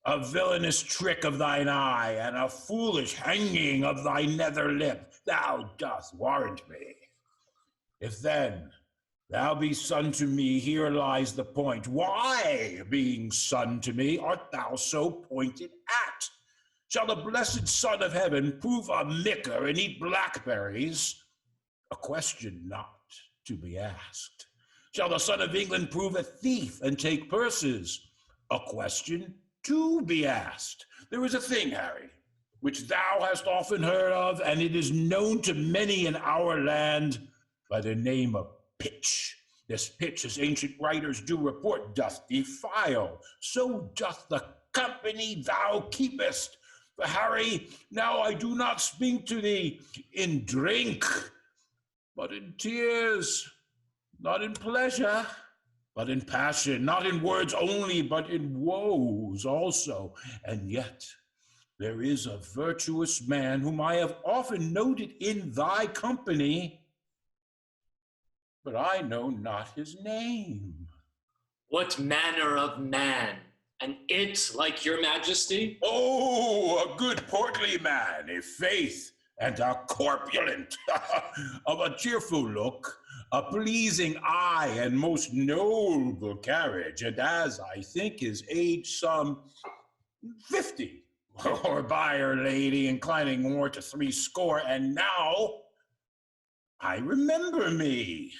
a villainous trick of thine eye, and a foolish hanging of thy nether lip. Thou dost warrant me. If then thou be son to me, here lies the point. Why, being son to me, art thou so pointed at? Shall the blessed Son of Heaven prove a micker and eat blackberries? A question not to be asked. Shall the Son of England prove a thief and take purses? A question to be asked. There is a thing, Harry, which thou hast often heard of, and it is known to many in our land by the name of pitch. This pitch, as ancient writers do report, doth defile. So doth the company thou keepest. For Harry, now I do not speak to thee in drink, but in tears, not in pleasure, but in passion, not in words only, but in woes also. And yet there is a virtuous man whom I have often noted in thy company, but I know not his name. What manner of man? And it like your majesty? Oh, a good portly man, i' faith, and a corpulent, of a cheerful look, a pleasing eye, and most noble carriage, and as I think his age some 50, or by her lady, inclining more to 60. And now I remember me.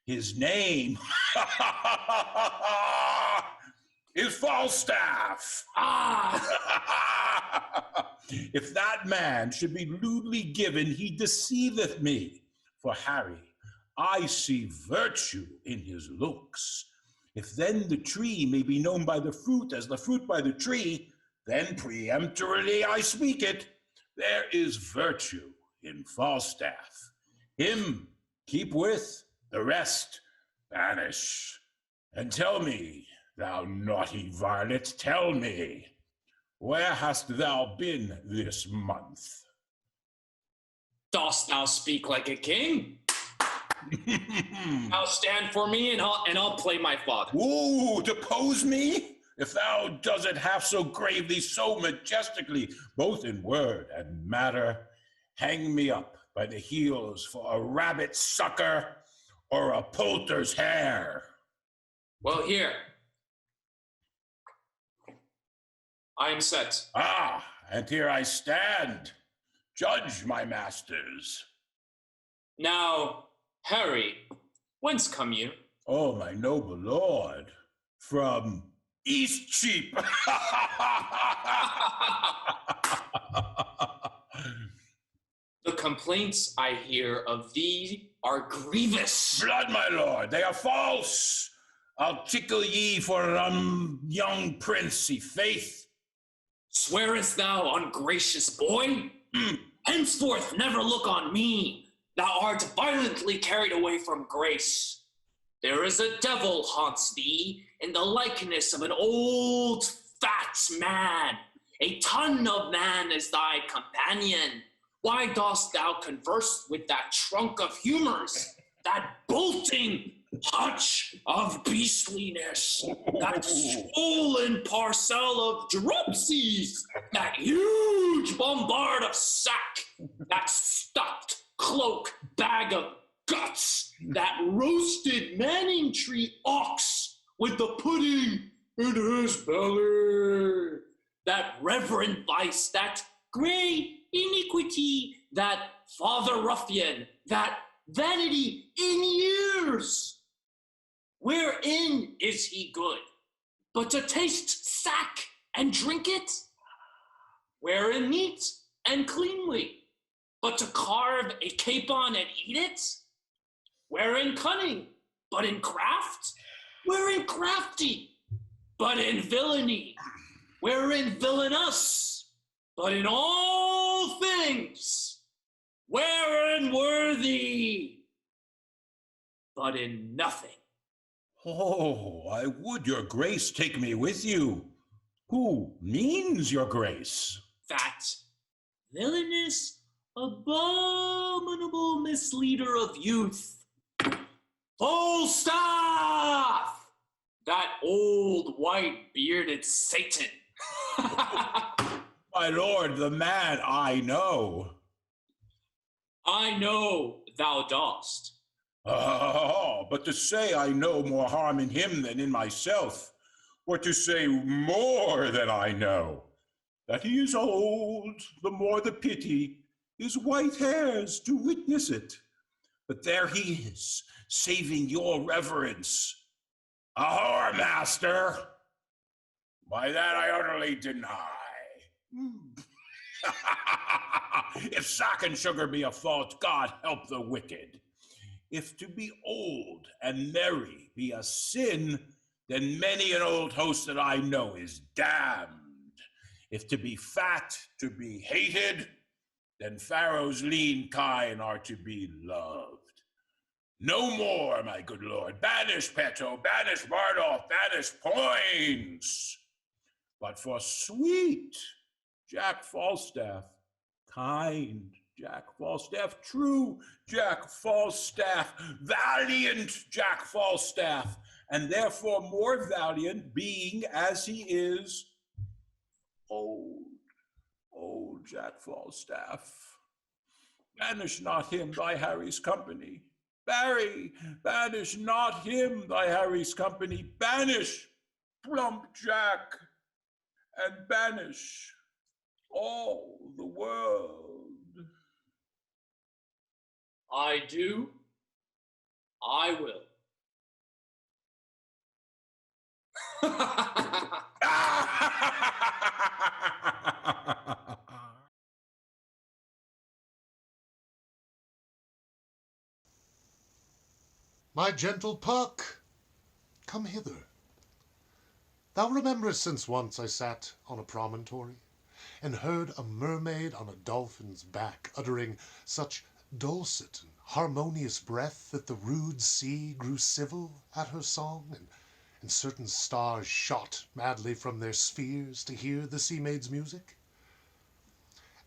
His name is Falstaff. Ah! If that man should be lewdly given, he deceiveth me. For Harry, I see virtue in his looks. If then the tree may be known by the fruit as the fruit by the tree, then peremptorily I speak it. There is virtue in Falstaff. Him keep with, the rest banish. And tell me, thou naughty varlet, tell me, where hast thou been this month? Dost thou speak like a king? Now stand for me, and I'll play my father. Ooh, depose me? If thou does it half so gravely, so majestically, both in word and matter, hang me up by the heels for a rabbit sucker or a poulter's hair. Well, here. I am set. Ah, and here I stand. Judge, my masters. Now, Harry, whence come you? Oh, my noble lord, from Eastcheap. The complaints I hear of thee are grievous. Blood, my lord, they are false. I'll tickle ye for young prince, i' faith. Swearest thou, ungracious boy? Henceforth never look on me. Thou art violently carried away from grace. There is a devil haunts thee in the likeness of an old fat man. A ton of man is thy companion. Why dost thou converse with that trunk of humors, that bolting hutch of beastliness, that swollen parcel of dropsies, that huge bombard of sack, that stuffed cloak bag of guts, that roasted Manning tree ox with the pudding in his belly, that reverend vice, that gray iniquity, that father ruffian, that vanity in years. Wherein is he good? But to taste sack and drink it? Wherein neat and cleanly? But to carve a capon and eat it? Wherein cunning? But in craft? Wherein crafty? But in villainy? Wherein villainous? But in all things? Wherein worthy? But in nothing. Oh, I would your grace take me with you. Who means your grace? That villainous, abominable misleader of youth. Falstaff! That old white-bearded Satan. My lord, the man I know. I know thou dost. Oh, but to say I know more harm in him than in myself, or to say more than I know, that he is old, the more the pity, his white hairs to witness it. But there he is, saving your reverence. A whoremaster. By that I utterly deny. If sack and sugar be a fault, God help the wicked. If to be old and merry be a sin, then many an old host that I know is damned. If to be fat, to be hated, then Pharaoh's lean kine are to be loved. No more, my good lord. Banish Peto, banish Bardolph, banish Poins. But for sweet Jack Falstaff, kind Jack Falstaff, true Jack Falstaff, valiant Jack Falstaff, and therefore more valiant, being as he is old Jack Falstaff. Banish not him thy Harry's company. Barry, banish not him thy Harry's company. Banish plump Jack, and banish all the world. I do. I will. My gentle Puck, come hither. Thou rememberest since once I sat on a promontory, and heard a mermaid on a dolphin's back uttering such dulcet and harmonious breath that the rude sea grew civil at her song, and certain stars shot madly from their spheres to hear the sea maid's music?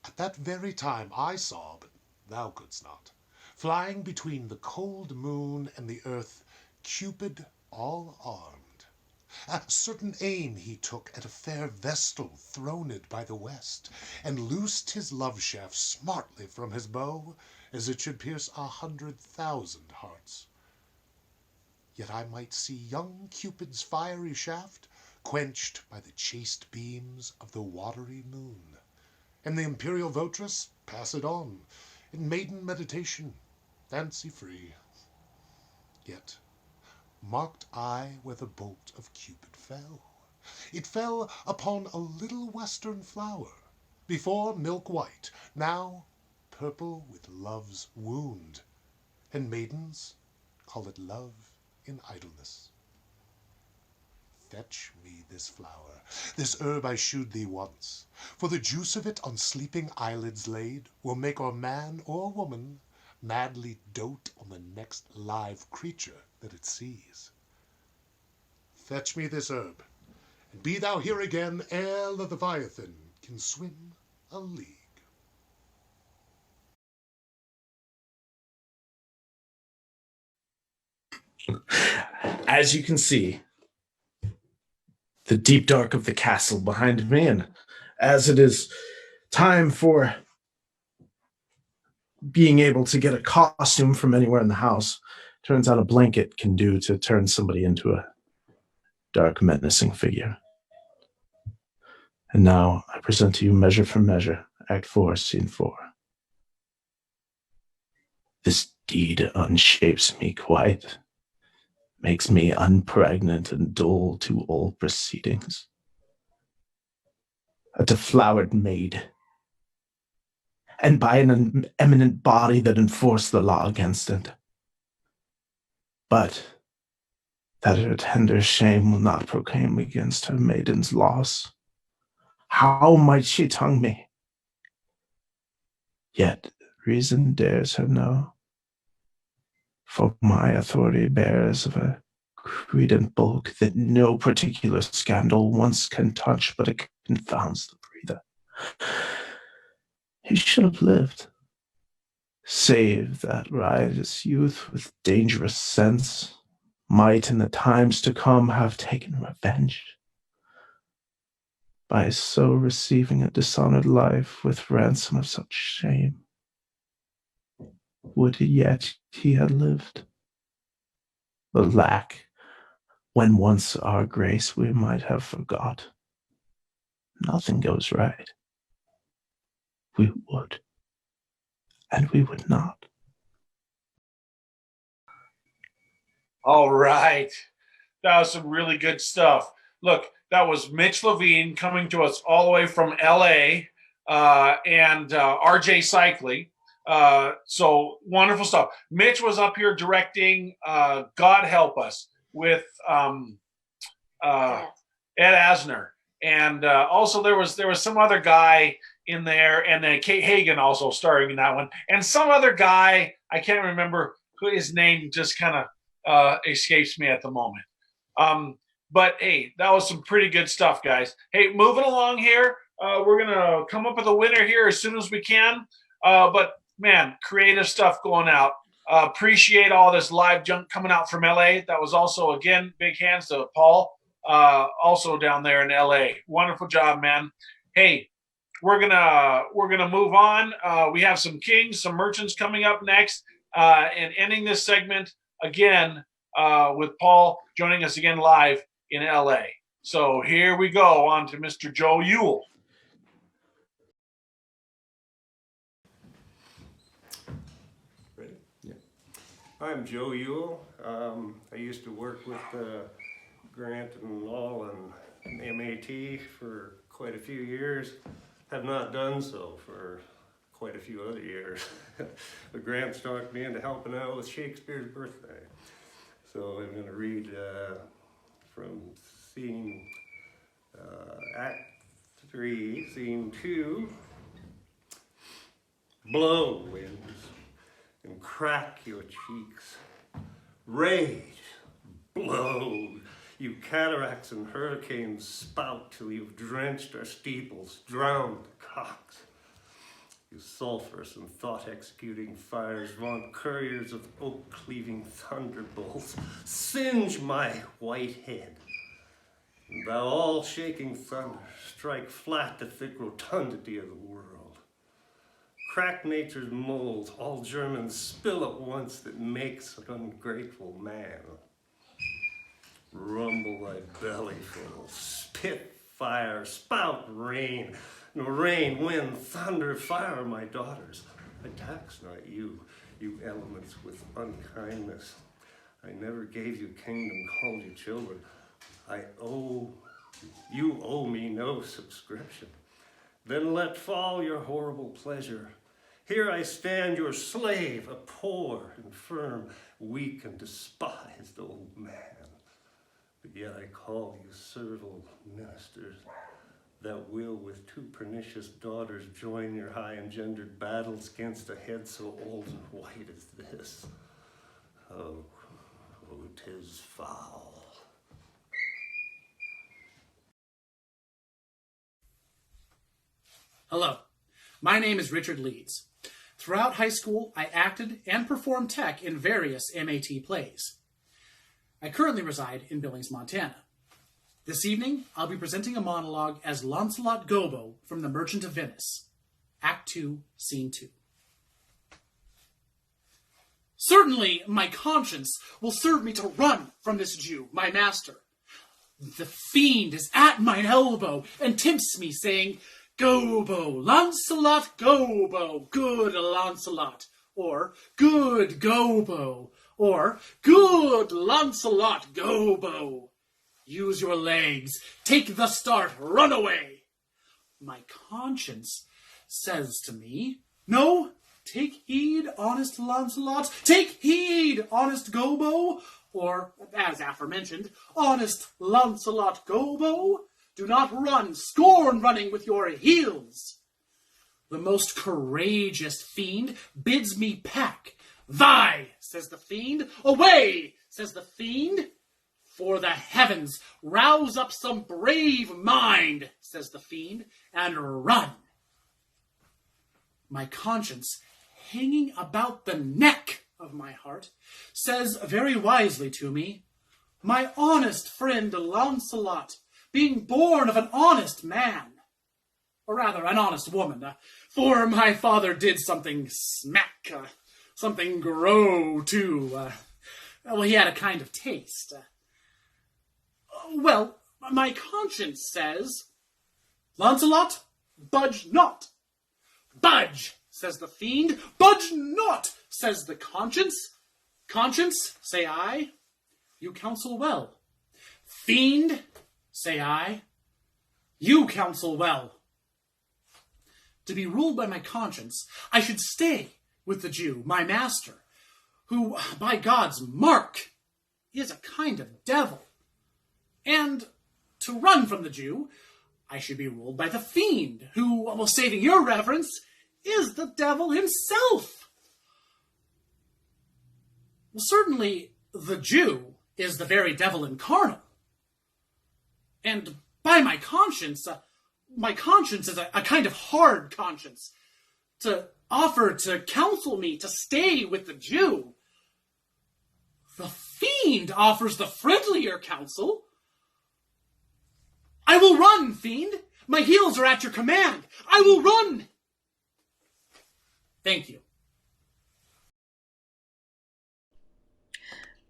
At that very time I saw, but thou couldst not, flying between the cold moon and the earth, Cupid all armed. A certain aim he took at a fair vestal throned by the west, and loosed his love shaft smartly from his bow, as it should pierce 100,000 hearts. Yet I might see young Cupid's fiery shaft quenched by the chaste beams of the watery moon, and the imperial votress pass it on, in maiden meditation, fancy-free. Yet marked I where the bolt of Cupid fell. It fell upon a little western flower, before milk-white, now purple with love's wound, and maidens call it love in idleness. Fetch me this flower, this herb I shewed thee once, for the juice of it on sleeping eyelids laid will make or man or woman madly dote on the next live creature that it sees. Fetch me this herb, and be thou here again ere the Leviathan can swim a league. As you can see, the deep dark of the castle behind me, and as it is time for being able to get a costume from anywhere in the house, turns out a blanket can do to turn somebody into a dark, menacing figure. And now I present to you Measure for Measure, Act 4, Scene 4. This deed unshapes me quite, makes me unpregnant and dull to all proceedings. A deflowered maid, and by an eminent body that enforced the law against it. But that her tender shame will not proclaim against her maiden's loss. How might she tongue me? Yet reason dares her no, for my authority bears of a credent bulk that no particular scandal once can touch, but it confounds the breather. He should have lived, save that riotous youth with dangerous sense might in the times to come have taken revenge, by so receiving a dishonored life with ransom of such shame. Would yet he had lived. Alack, when once our grace we might have forgot, nothing goes right. We would, and we would not. All right. That was some really good stuff. Look, that was Mitch Levine coming to us all the way from LA and RJ Cycling. So wonderful stuff. Mitch was up here directing God Help Us with Ed Asner. And also there was some other guy in there, and then Kate Hagen also starring in that one. And some other guy, I can't remember who his name just kind of escapes me at the moment. But hey, that was some pretty good stuff, guys. Hey, moving along here, we're gonna come up with a winner here as soon as we can. But man, creative stuff going out. Appreciate all this live junk coming out from LA. That was also, again, big hands to Paul, also down there in LA. Wonderful job, man. Hey, we're gonna move on. We have some kings, some merchants coming up next, and ending this segment again with Paul joining us again live in LA. So here we go on to Mr. Joe Ewell. Ready? Yeah. I'm Joe Ewell. I used to work with Grant and all, and MAT for quite a few years. Have not done so for quite a few other years. But Gramps talked me into helping out with Shakespeare's birthday. So I'm going to read from scene Act 3, Scene 2. Blow, winds, and crack your cheeks. Rage, blow, you cataracts and hurricanes spout till you've drenched our steeples, drowned the cocks. You sulphurous and thought-executing fires, vaunt couriers of oak-cleaving thunderbolts, singe my white head. And thou all-shaking thunder, strike flat the thick rotundity of the world. Crack nature's mold, all Germans spill at once that makes an ungrateful man. Rumble thy belly full, spit fire, spout rain. No rain, wind, thunder, fire, my daughters. I tax not you, you elements, with unkindness. I never gave you kingdom, called you children. You owe me no subscription. Then let fall your horrible pleasure. Here I stand, your slave, a poor, infirm, weak, and despised old man. But yet I call you servile ministers, that will with two pernicious daughters join your high-engendered battles against a head so old and white as this. Oh, 'tis foul. Hello, my name is Richard Leeds. Throughout high school, I acted and performed tech in various MAT plays. I currently reside in Billings, Montana. This evening, I'll be presenting a monologue as Lancelot Gobbo from The Merchant of Venice, Act 2, Scene 2. Certainly, my conscience will serve me to run from this Jew, my master. The fiend is at mine elbow and tempts me, saying, Gobbo, Lancelot Gobbo, good Lancelot, or good Gobbo, or good Lancelot Gobbo. Use your legs, take the start, run away. My conscience says to me, no, take heed, honest Lancelot, take heed, honest Gobbo, or, as aforementioned, honest Lancelot Gobbo. Do not run, scorn running with your heels. The most courageous fiend bids me pack. Thy, says the fiend, away, says the fiend. For the heavens, rouse up some brave mind, says the fiend, and run. My conscience, hanging about the neck of my heart, says very wisely to me, my honest friend Lancelot, being born of an honest man, or rather an honest woman, for my father did something smack, something grow too, well, he had a kind of taste. Well, my conscience says, Lancelot, budge not. Budge, says the fiend. Budge not, says the conscience. Conscience, say I, you counsel well. Fiend, say I, you counsel well. To be ruled by my conscience, I should stay with the Jew, my master, who, by God's mark, is a kind of devil. And to run from the Jew, I should be ruled by the fiend, who, well, saving your reverence, is the devil himself. Well, certainly the Jew is the very devil incarnate. And by my conscience is a kind of hard conscience, to offer to counsel me to stay with the Jew. The fiend offers the friendlier counsel. I will run, fiend. My heels are at your command. I will run. Thank you.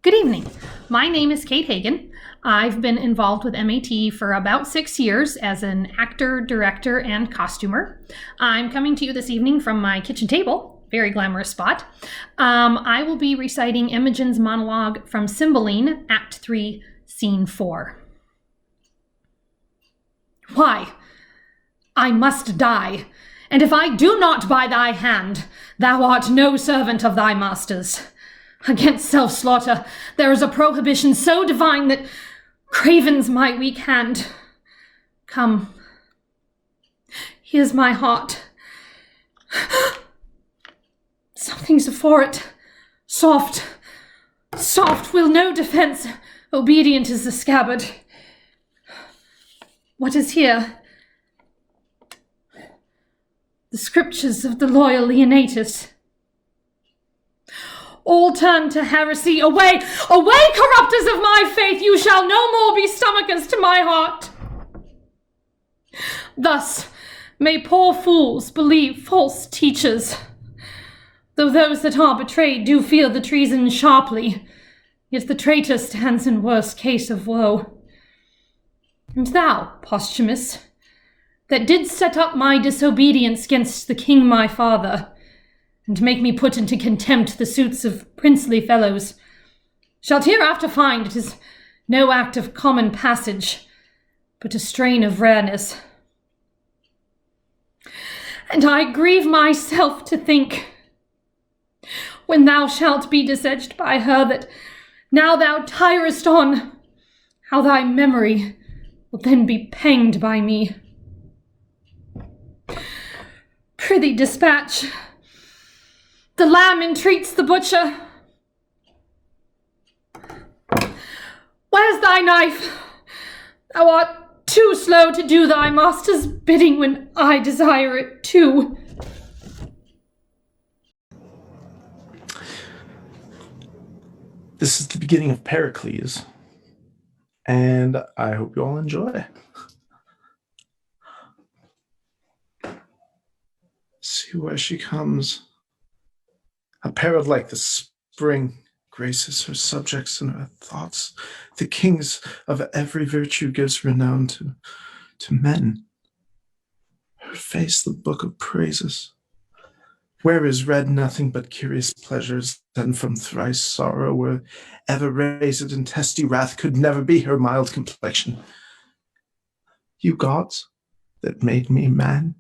Good evening. My name is Kate Hagan. I've been involved with MAT for about 6 years as an actor, director, and costumer. I'm coming to you this evening from my kitchen table, very glamorous spot. I will be reciting Imogen's monologue from Cymbeline, Act 3, Scene 4. Why? I must die, and if I do not by thy hand, thou art no servant of thy master's. Against self-slaughter there is a prohibition so divine that cravens my weak hand. Come, here's my heart. Something's afore it. Soft, soft, will no defence. Obedient is the scabbard. What is here? The scriptures of the loyal Leonatus. All turn to heresy. Away, away, corrupters of my faith! You shall no more be stomachers to my heart. Thus may poor fools believe false teachers. Though those that are betrayed do feel the treason sharply, yet the traitor stands in worse case of woe. And thou, Posthumus, that didst set up my disobedience against the king my father, and make me put into contempt the suits of princely fellows, shalt hereafter find it is no act of common passage, but a strain of rareness. And I grieve myself to think, when thou shalt be disedged by her that now thou tirest on, how thy memory will then be panged by me. Prithee dispatch. The lamb entreats the butcher. Where's thy knife? Thou art too slow to do thy master's bidding when I desire it too. This is the beginning of Pericles, and I hope you all enjoy. See where she comes. Apparelled like the spring, graces her subjects and her thoughts. The kings of every virtue gives renown to men. Her face the book of praises, where is read nothing but curious pleasures, and from thrice sorrow were ever raised, and testy wrath could never be her mild complexion. You gods that made me man,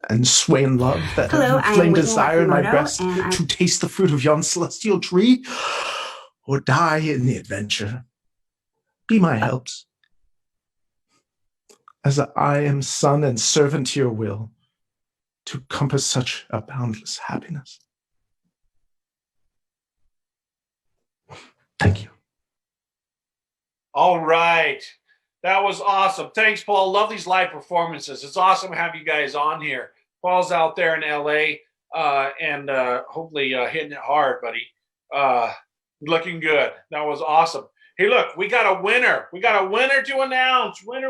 and swain love that have inflamed desire in my breast to taste the fruit of yon celestial tree, or die in the adventure, be my helps, as I am son and servant to your will, to compass such a boundless happiness. Thank you. All right. That was awesome. Thanks, Paul. Love these live performances. It's awesome to have you guys on here. Paul's out there in LA and hopefully hitting it hard, buddy. Looking good. That was awesome. Hey, look, we got a winner. We got a winner to announce. Winner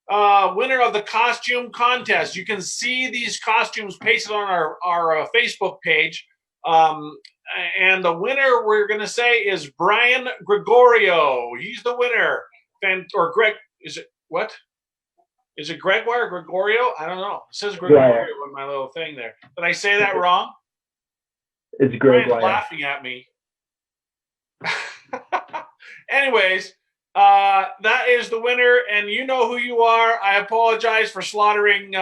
of the costume contest. You can see these costumes pasted on our Facebook page. And the winner we're going to say is Brian Gregorio. He's the winner. Or Greg, is it what? Is it Gregoire or Gregorio? I don't know. It says Gregorio on my little thing there. Did I say that wrong? It's Gregoire. Brian's laughing at me. Anyways, that is the winner, and you know who you are. I apologize for slaughtering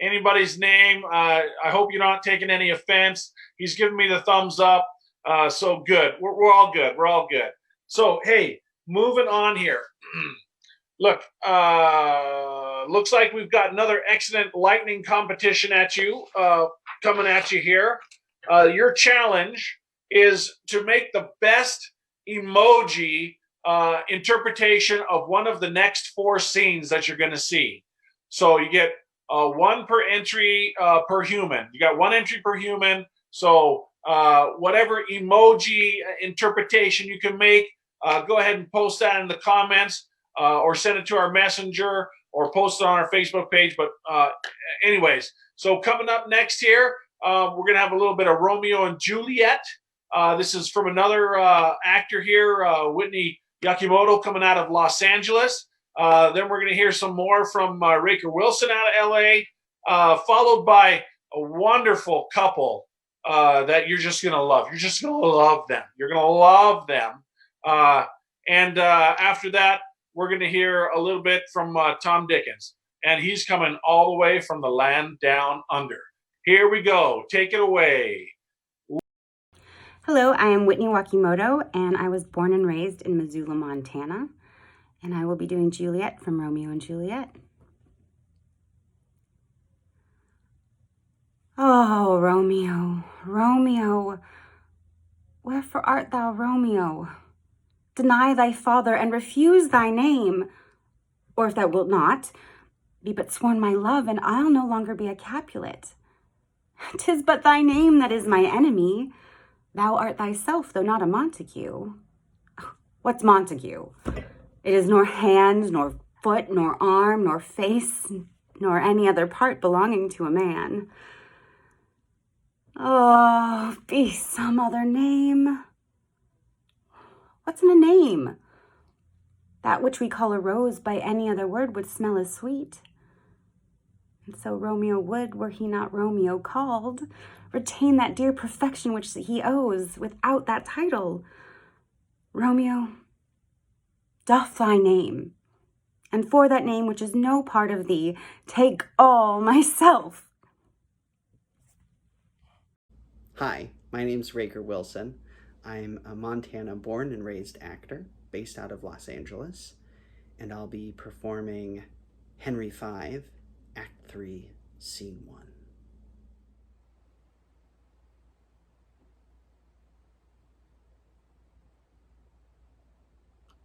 anybody's name. I hope you're not taking any offense. He's giving me the thumbs up. So good. We're all good. We're all good. So, hey, moving on here. Look, looks like we've got another excellent lightning competition coming at you here. Your challenge is to make the best emoji interpretation of one of the next 4 scenes that you're going to see. So you get 1 per entry per human. You got 1 entry per human. So whatever emoji interpretation you can make, go ahead and post that in the comments or send it to our messenger or post it on our Facebook page. But anyways, so coming up next here, we're going to have a little bit of Romeo and Juliet. This is from another actor here, Whitney Yakimoto, coming out of Los Angeles. Then we're going to hear some more from Raker Wilson out of LA, followed by a wonderful couple that you're just going to love. You're just going to love them. You're going to love them. And after that, we're going to hear a little bit from Tom Dickens. and he's coming all the way from the land down under. Here we go. Take it away. Hello, I am Whitney Wakimoto, and I was born and raised in Missoula, Montana, and I will be doing Juliet from Romeo and Juliet. Oh, Romeo, Romeo, wherefore art thou, Romeo? Deny thy father and refuse thy name, or if thou wilt not, be but sworn my love, and I'll no longer be a Capulet. 'Tis but thy name that is my enemy. Thou art thyself, though not a Montague. What's Montague? It is nor hand, nor foot, nor arm, nor face, nor any other part belonging to a man. Oh, be some other name. What's in a name? That which we call a rose by any other word would smell as sweet. And so Romeo would, were he not Romeo called, retain that dear perfection which he owes without that title. Romeo, doff thy name, and for that name which is no part of thee, take all myself. Hi, my name's Rager Wilson. I'm a Montana born and raised actor based out of Los Angeles, and I'll be performing Henry V, Act 3, Scene 1.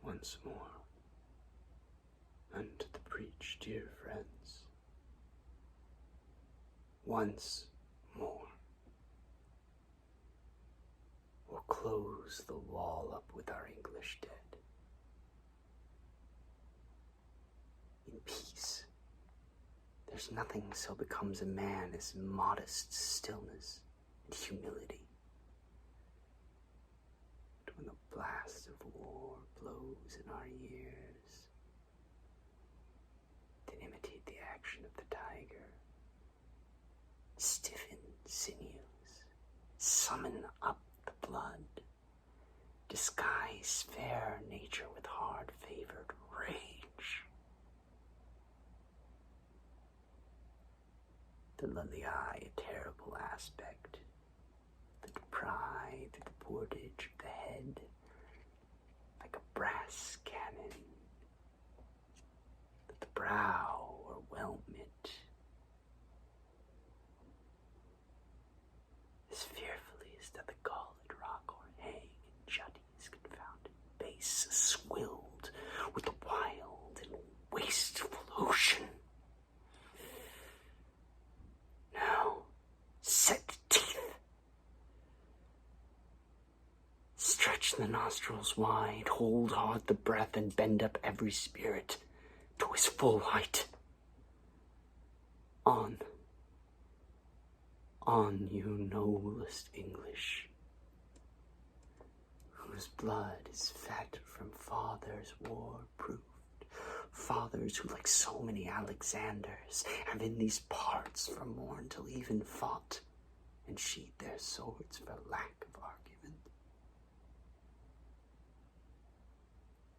Once more, unto the breach, dear friends. Once more. We'll close the wall up with our English dead. In peace, there's nothing so becomes a man as modest stillness and humility. And when the blast of war blows in our ears, then imitate the action of the tiger. Stiffen sinews, summon up the blood, disguise fair nature with hard-favored rage. To lend the eye a terrible aspect, that pry through the portage of the head like a brass cannon, that the brow o'erwhelm it as fearfully as doth the galled rock o'erhang in Jutty's confounded base, swilled with the wild and wasteful ocean. Now, set teeth, stretch the nostrils wide, hold hard the breath, and bend up every spirit to his full height. On, you noblest English, whose blood is fed from fathers war-proved, fathers who, like so many Alexanders, have in these parts from morn till even fought, and sheathed their swords for lack of argument.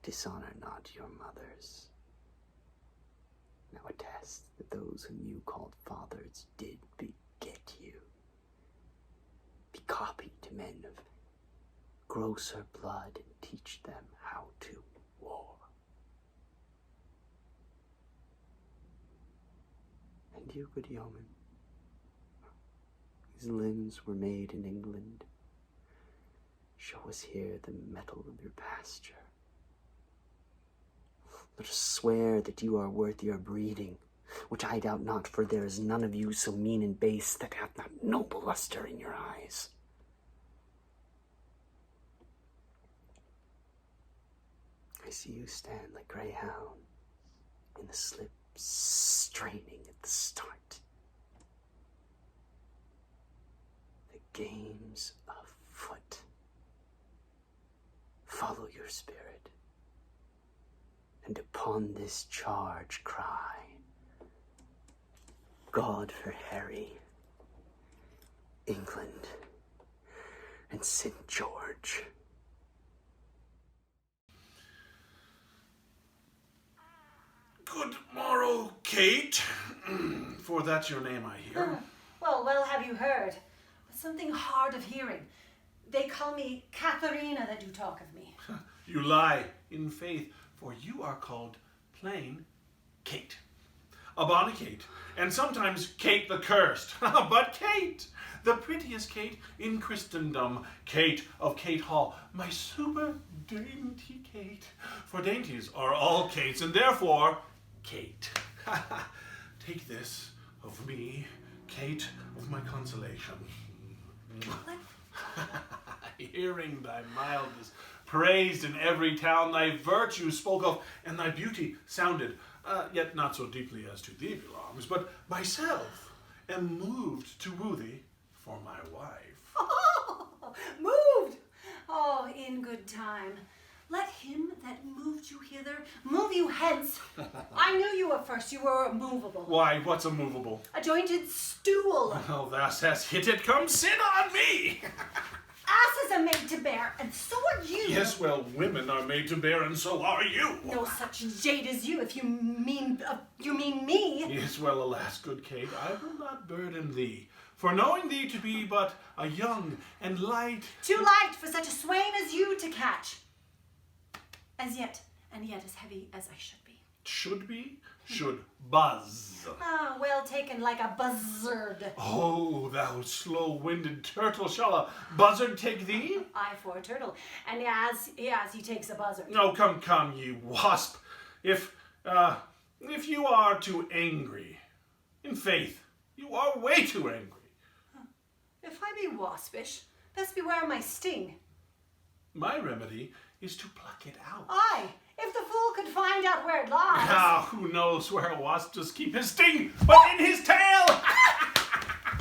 Dishonor not your mothers. Now attest that those whom you called fathers did beget you. Be copied to men of grosser blood, and teach them how to war. And you, good yeoman, whose limbs were made in England, show us here the mettle of your pasture. Let us swear that you are worth your breeding, which I doubt not, for there is none of you so mean and base that hath not noble lustre in your eyes. I see you stand like greyhounds in the slip, straining at the start. The game's afoot. Follow your spirit, and upon this charge cry, God for Harry, England, and St. George. Good morrow, Kate, for that's your name, I hear. Well, have you heard? Something hard of hearing. They call me Katharina that do talk of me. You lie in faith, for you are called plain Kate. A bonny Kate, and sometimes Kate the Cursed. But Kate, the prettiest Kate in Christendom, Kate of Kate Hall, my super dainty Kate. For dainties are all Kates, and therefore Kate. Take this of me, Kate of my consolation. Hearing thy mildness praised in every town, thy virtue spoke of, and thy beauty sounded, yet not so deeply as to thee belongs, but myself am moved to woo thee for my wife. Oh, moved! Oh, in good time. Let him that moved you hither move you hence. I knew you at first. You were immovable. Why, what's a movable? A jointed stool. Oh, thou hast hit it. Come sit on me. Asses are made to bear, and so are you. Yes, well, women are made to bear, and so are you. No such jade as you, if you mean me. Yes, well, alas, good Kate, I will not burden thee, for knowing thee to be but a young and light... Too light for such a swain as you to catch. And yet as heavy as I should be. Should be? Should buzz. Ah, well taken like a buzzard. Oh, thou slow-winded turtle, shall a buzzard take thee? I for a turtle, and as he takes a buzzard. No, come, ye wasp. If you are too angry, in faith, you are way too angry. If I be waspish, best beware my sting. My remedy is to pluck it out. Aye, if the fool could find out where it lies. Ah, who knows where a wasp does keep his sting, but in his tail!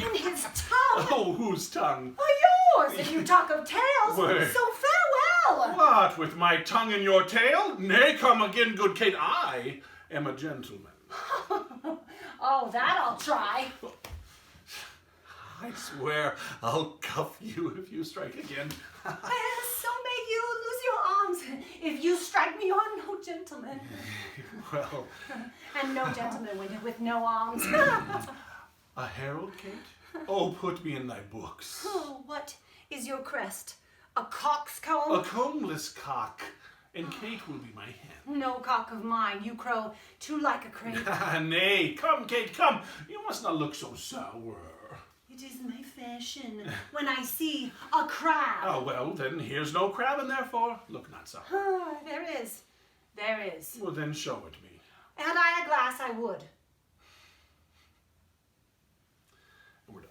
In his tongue? Oh, whose tongue? Oh, yours, if you talk of tails. Wait. So farewell. What, with my tongue in your tail? Nay, come again, good Kate, I am a gentleman. Oh, that I'll try. I swear I'll cuff you if you strike again. So may you lose your arms. If you strike me, you are no gentleman. Well... And no gentleman with no arms. A herald, Kate? Oh, put me in thy books. Oh, what is your crest? A cock's comb? A combless cock. And Kate will be my hen. No cock of mine. You crow too like a crane. Nay, come, Kate, come. You must not look so sour. It is my fashion when I see a crab. Oh, well, then here's no crab, and therefore look not sour. Oh, there is. There is. Well, then show it me. Had I a glass, I would. We're done.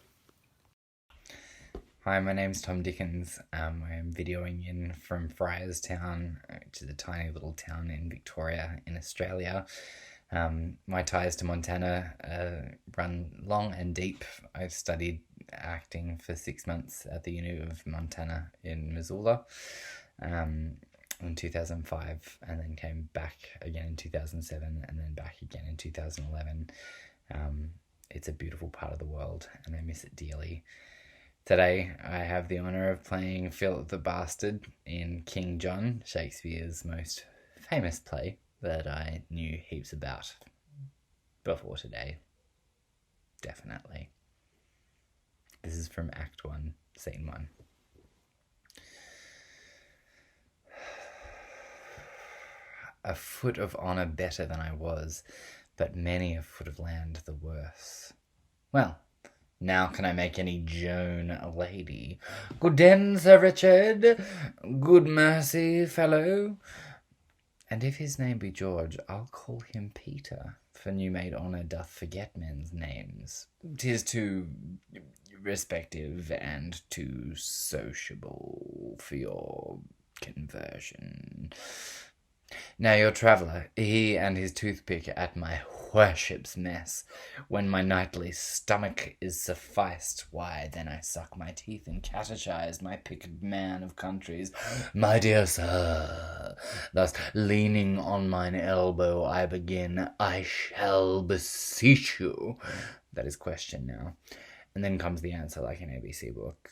Hi, my name's Tom Dickens. I am videoing in from Friarstown, which is a tiny little town in Victoria in Australia. My ties to Montana run long and deep. I studied acting for 6 months at the University of Montana in Missoula in 2005, and then came back again in 2007, and then back again in 2011. It's a beautiful part of the world, and I miss it dearly. Today, I have the honour of playing Philip the Bastard in King John, Shakespeare's most famous play that I knew heaps about before today. Definitely. This is from Act 1, Scene 1. A foot of honour better than I was, but many a foot of land the worse. Well, now can I make any Joan a lady? Good den, Sir Richard, good mercy, fellow. And if his name be George, I'll call him Peter, for new-made honour doth forget men's names. 'Tis too respective and too sociable for your conversion. Now your traveller, he and his toothpick at my worship's mess. When my nightly stomach is sufficed, why then I suck my teeth and catechize my picked man of countries. My dear sir, thus leaning on mine elbow I begin, I shall beseech you. That is question now. And then comes the answer like an ABC book.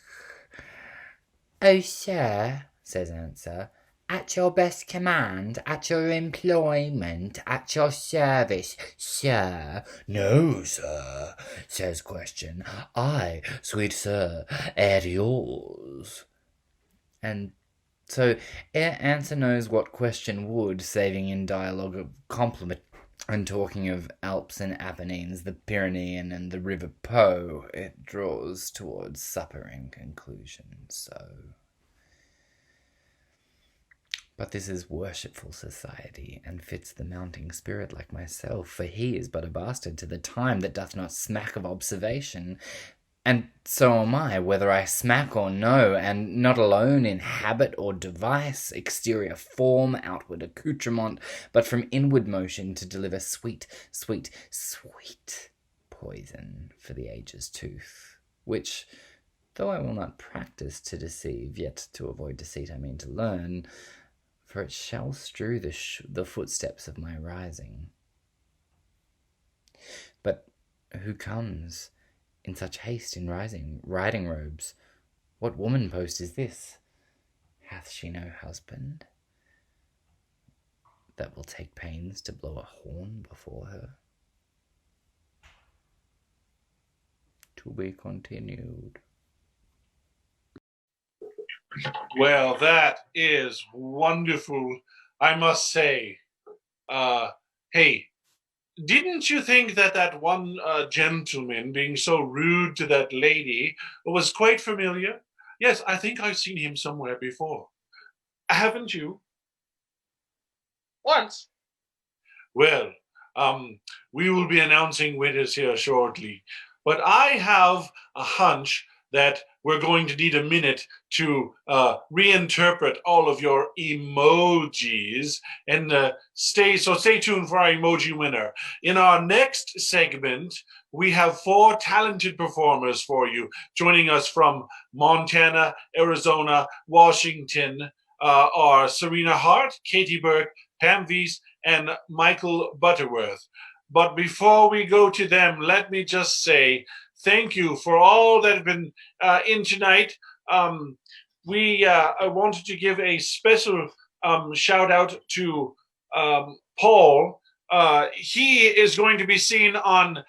Oh, sir, says answer, At your best command, at your employment, at your service, sir. No, sir, says Question. I, sweet sir, at yours. And so Answer knows what Question would, saving in dialogue of compliment and talking of Alps and Apennines, the Pyrenean and the River Po. It draws towards supper in conclusion, so... But this is worshipful society, and fits the mounting spirit like myself, for he is but a bastard to the time that doth not smack of observation. And so am I, whether I smack or no, and not alone in habit or device, exterior form, outward accoutrement, but from inward motion to deliver sweet, sweet, sweet poison for the age's tooth, which, though I will not practice to deceive, yet to avoid deceit I mean to learn, for it shall strew the footsteps of my rising. But who comes in such haste in riding robes? What woman post is this? Hath she no husband that will take pains to blow a horn before her? To be continued. Well, that is wonderful, I must say. Hey, didn't you think that one gentleman being so rude to that lady was quite familiar? Yes, I think I've seen him somewhere before. Haven't you? Once. Well, we will be announcing winners here shortly, but I have a hunch that we're going to need a minute to reinterpret all of your emojis, and stay tuned for our emoji winner. In our next segment, we have 4 talented performers for you, joining us from Montana, Arizona, Washington, are Serena Hart, Katie Burke, Pam Weiss, and Michael Butterworth. But before we go to them, let me just say thank you for all that have been in tonight. I wanted to give a special shout out to Paul. He is going to be seen on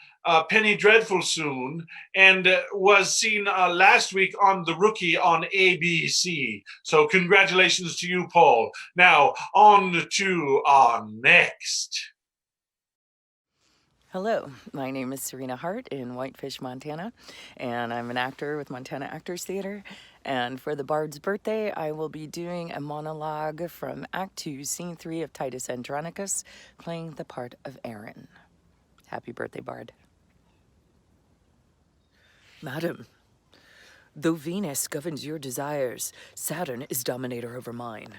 Penny Dreadful soon, and was seen last week on The Rookie on ABC. So congratulations to you, Paul. Now, on to our next. Hello, my name is Serena Hart in Whitefish, Montana, and I'm an actor with Montana Actors Theater. And for the Bard's birthday, I will be doing a monologue from Act 2, Scene 3 of Titus Andronicus, playing the part of Aaron. Happy birthday, Bard. Madam, though Venus governs your desires, Saturn is dominator over mine.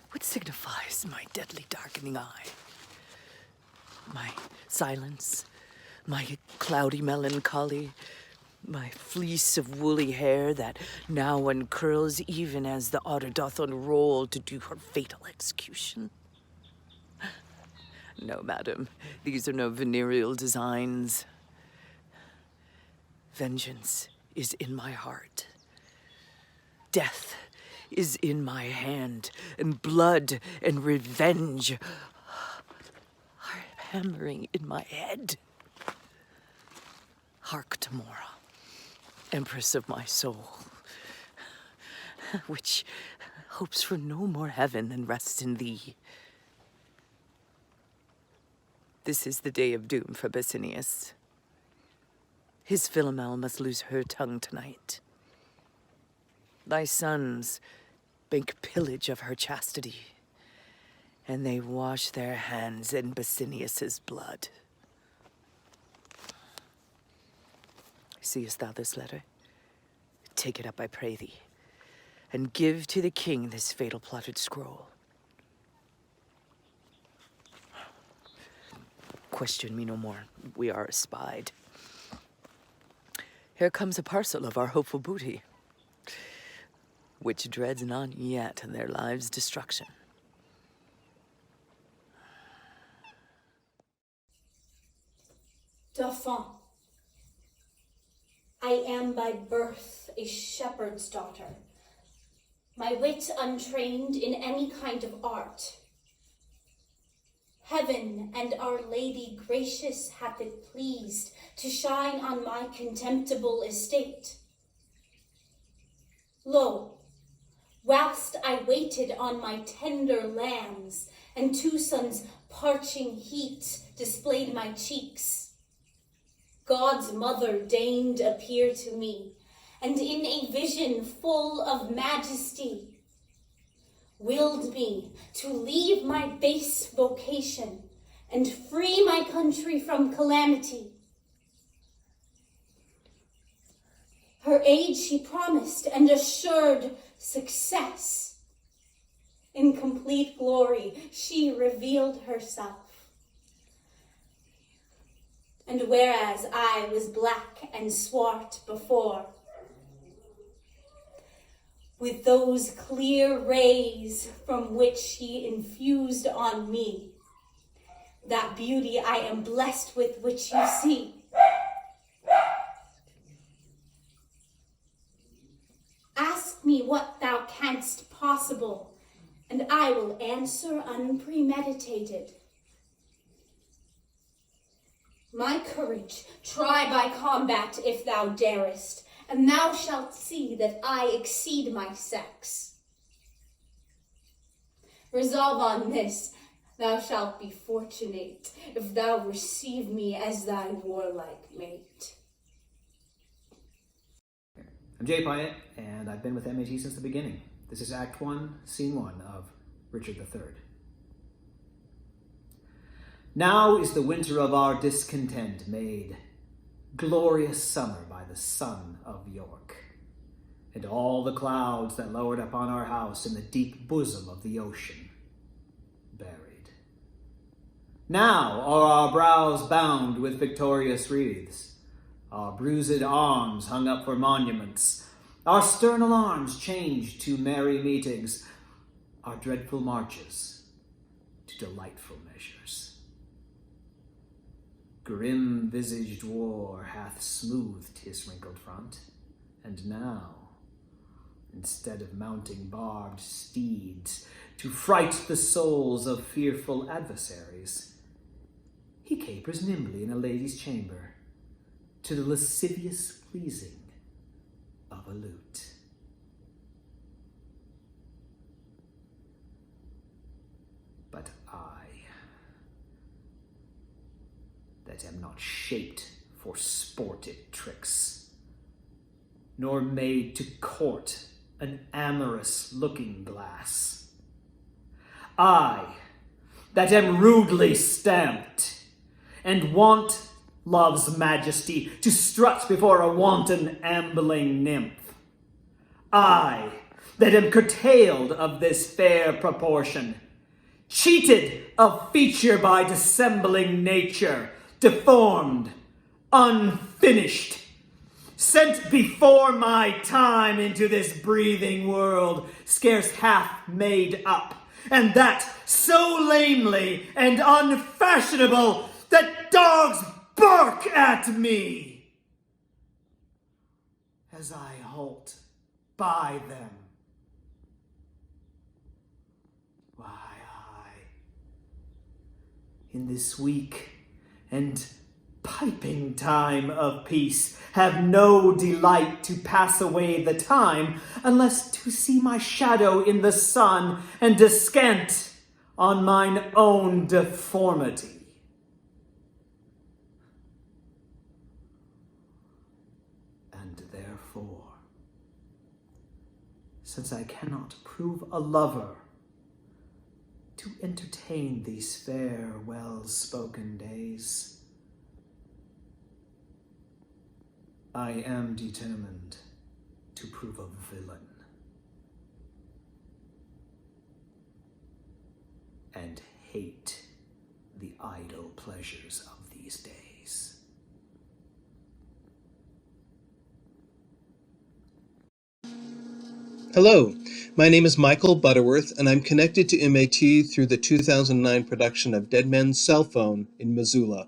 What signifies my deadly darkening eye? My silence, my cloudy melancholy, my fleece of woolly hair that now uncurls even as the otter doth unroll to do her fatal execution. No, madam, these are no venereal designs. Vengeance is in my heart. Death is in my hand, and blood and revenge hammering in my head. Hark, Tamora, Empress of my soul, which hopes for no more heaven than rests in thee. This is the day of doom for Basinius. His Philomel must lose her tongue tonight. Thy sons make pillage of her chastity, and they wash their hands in Basinius's blood. Seest thou this letter? Take it up, I pray thee, and give to the king this fatal plotted scroll. Question me no more. We are espied. Here comes a parcel of our hopeful booty, which dreads not yet their lives' destruction. Dauphin, I am by birth a shepherd's daughter. my wit untrained in any kind of art. Heaven and Our Lady gracious hath it pleased to shine on my contemptible estate. Lo, whilst I waited on my tender lambs, and Tucson's parching heat displayed my cheeks, God's mother deigned appear to me, and in a vision full of majesty, willed me to leave my base vocation and free my country from calamity. Her aid she promised and assured success. In complete glory she revealed herself. And whereas I was black and swart before, with those clear rays from which she infused on me, that beauty I am blessed with which you see. Ask me what thou canst possible, and I will answer unpremeditated. My courage try by combat if thou darest, and thou shalt see that I exceed my sex. Resolve on this, thou shalt be fortunate if thou receive me as thy warlike mate. I'm Jay Pyatt, and I've been with MAT since the beginning. This is Act 1, Scene 1 of Richard III. Now is the winter of our discontent made glorious summer by the sun of York, and all the clouds that lowered upon our house in the deep bosom of the ocean buried. Now are our brows bound with victorious wreaths, our bruised arms hung up for monuments, our stern alarms changed to merry meetings, our dreadful marches to delightful measures. Grim-visaged war hath smoothed his wrinkled front, and now, instead of mounting barbed steeds to fright the souls of fearful adversaries, he capers nimbly in a lady's chamber to the lascivious pleasing of a lute. But I, that am not shaped for sportive tricks, nor made to court an amorous looking glass. I, that am rudely stamped, and want love's majesty to strut before a wanton ambling nymph. I, that am curtailed of this fair proportion, cheated of feature by dissembling nature, deformed, unfinished, sent before my time into this breathing world, scarce half made up, and that so lamely and unfashionable that dogs bark at me as I halt by them. Why, I, in this weak and piping time of peace, have no delight to pass away the time, unless to see my shadow in the sun, and descant on mine own deformity. And therefore, since I cannot prove a lover to entertain these fair, well-spoken days, I am determined to prove a villain, and hate the idle pleasures of these days. Hello, my name is Michael Butterworth, and I'm connected to MAT through the 2009 production of Dead Man's Cell Phone in Missoula.